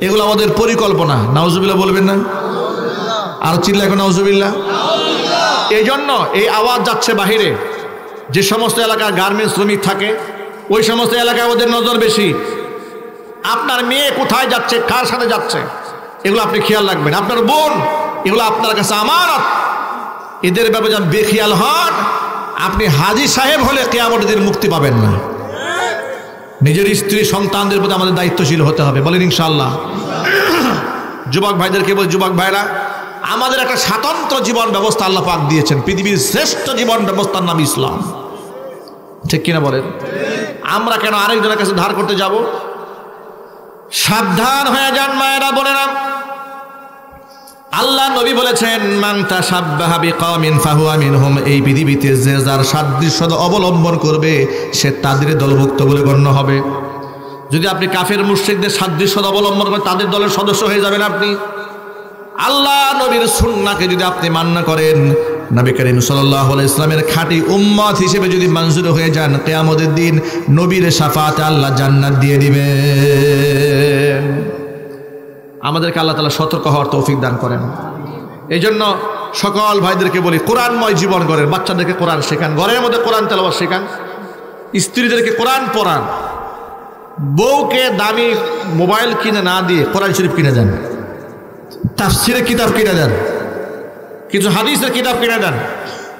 এগুলো আমাদের পরিকল্পনা। নাউজুবিল্লাহ বলবেন না? আর চিল্লা এখন নাউজুবিল্লাহ। এই জন্য এই আওয়াজ যাচ্ছে বাহিরে। যে সমস্ত এলাকার গার্মেন্টস শ্রমিক থাকে ওই সমস্ত এলাকায় ওদের নজর বেশি। আপনার মেয়ে কোথায় যাচ্ছে, কার সাথে যাচ্ছে, এগুলো আপনি খেয়াল রাখবেন। আপনার বোন, এগুলো আপনার কাছে আমানত। এদের ব্যাপারে যখন বেখেয়াল হন, আপনি হাজী সাহেব হলে কিয়ামতের দিন মুক্তি পাবেন না। নিজের স্ত্রী সন্তানদের প্রতি আমাদের দায়িত্বশীল হতে হবে, বলেন ইনশাআল্লাহ। যুবক ভাইদেরকে বল, যুবক ভাইরা, আমাদের একটা স্বতন্ত্র জীবন ব্যবস্থা আল্লাহ পাক দিয়েছেন। পৃথিবীর শ্রেষ্ঠ জীবন ব্যবস্থার নাম ইসলাম, ঠিক কিনা বলেন? আমরা কেন আরেকজনের কাছে ধার করতে যাব? সাবধান হয়ে যান মায়েরা, বোনেরা। আল্লাহ নবী বলেছেন, মান তাশাব্বাহা বিকওমিন ফাহুয়া মিনহুম। এই পৃথিবীতে যে যার সাদৃশ্য অবলম্বন করবে সে তাদের দলভুক্ত বলে গণ্য হবে। যদি আপনি কাফের মুশরিকদের সাদৃশ্য অবলম্বন করেন তাদের দলের সদস্য হয়ে যাবেন আপনি। আল্লাহ নবীর সুন্নাহকে যদি আপনি মান্য করেন, নবী করিম সাল্লাল্লাহু আলাইহি ওয়াসাল্লামের খাঁটি উম্মত হিসেবে যদি মঞ্জুর হয়ে যান, কিয়ামতের দিন নবীর শাফাআতে আল্লাহ জান্নাত দিয়ে দিবেন। আমাদেরকে আল্লাহ তাআলা সতর্ক হওয়ার তৌফিক দান করেন। এই জন্য সকল ভাইদেরকে বলি, কোরআনময় জীবন গড়েন। বাচ্চাদেরকে কোরআন শেখান, ঘরের মধ্যে কোরআন তেলাওয়াত শেখান, স্ত্রীদেরকে কোরআন পড়ান, বউকে দামি মোবাইল কিনে না দিয়ে কোরআন শরীফ কিনে দেন, তাফসিরের কিতাব কিনে দেন, কিছু হাদিসের কিতাব কিনে দেন,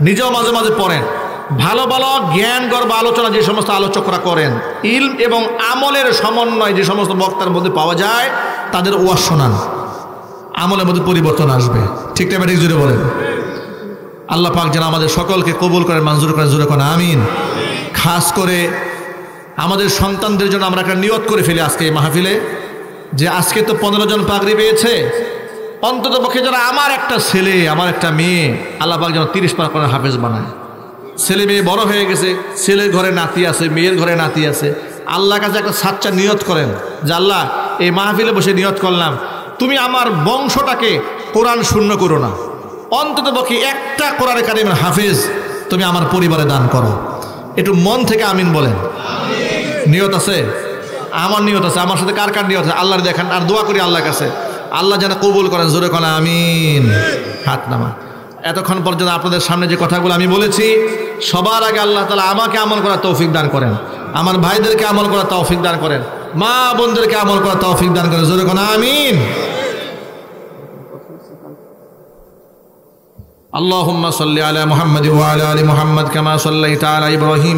নিজেও মাঝে মাঝে পড়েন। ভালো ভালো জ্ঞান গর্ব আলোচনা যে সমস্ত আলোচকরা করেন, ইলম এবং আমলের সমন্বয় যে সমস্ত বক্তার মধ্যে পাওয়া যায় তাদের ওয়াজ শোনান, আমলের মধ্যে পরিবর্তন আসবে। ঠিক না? ঠিক জুড়ে বলেন। আল্লাহ পাক যেন আমাদের সকলকে কবুল করেন, মঞ্জুর করেন, জোরে কোন আমিন। খাস করে আমাদের সন্তানদের জন্য আমরা একটা নিয়ত করে ফেলি আজকে এই মাহফিলে, যে আজকে তো 15 জন পাগড়ি পেয়েছে, অন্তত পক্ষে যারা আমার একটা ছেলে আমার একটা মেয়ে আল্লাহ পাক যেন 30 পার করে হাফেজ বানায়। ছেলে মেয়ে বড় হয়ে গেছে, ছেলের ঘরে নাতি আছে, মেয়ের ঘরে নাতি আছে। আল্লাহর কাছে একটা সাচ্চা নিয়ত করেন যে আল্লাহ, এই মাহফিলে বসে নিয়ত করলাম তুমি আমার বংশটাকে কোরআন শূন্য করো না, অন্তত পক্ষে একটা কোরআনে কারিমের হাফেজ তুমি আমার পরিবারে দান করো। একটু মন থেকে আমিন বলেন। নিয়ত আছে? আমার নিয়ত আছে। আমার সাথে কার কার নিয়ত আছে আল্লাহর দেখান, আর দোয়া করি আল্লাহর কাছে আল্লাহ যেন কবুল করেন, জোরে কোন আমিন। হাত নামা। এতক্ষণ পর্যন্ত আপনাদের সামনে যে কথাগুলো আমি বলেছি, সবার আগে আল্লাহ তাআলা আমাকে আমল করার তৌফিক দান করেন, আমার ভাইদেরকে আমল করার তৌফিক দান করেন, মা বোনদেরকে আমল করার তৌফিক দান করেন, জোরে কোন আমিন। আল্লাহুম্মা সাল্লি আলা মুহাম্মাদ ওয়া আলা আলি মুহাম্মাদ কামা সাল্লাইতা আলা ইব্রাহিম।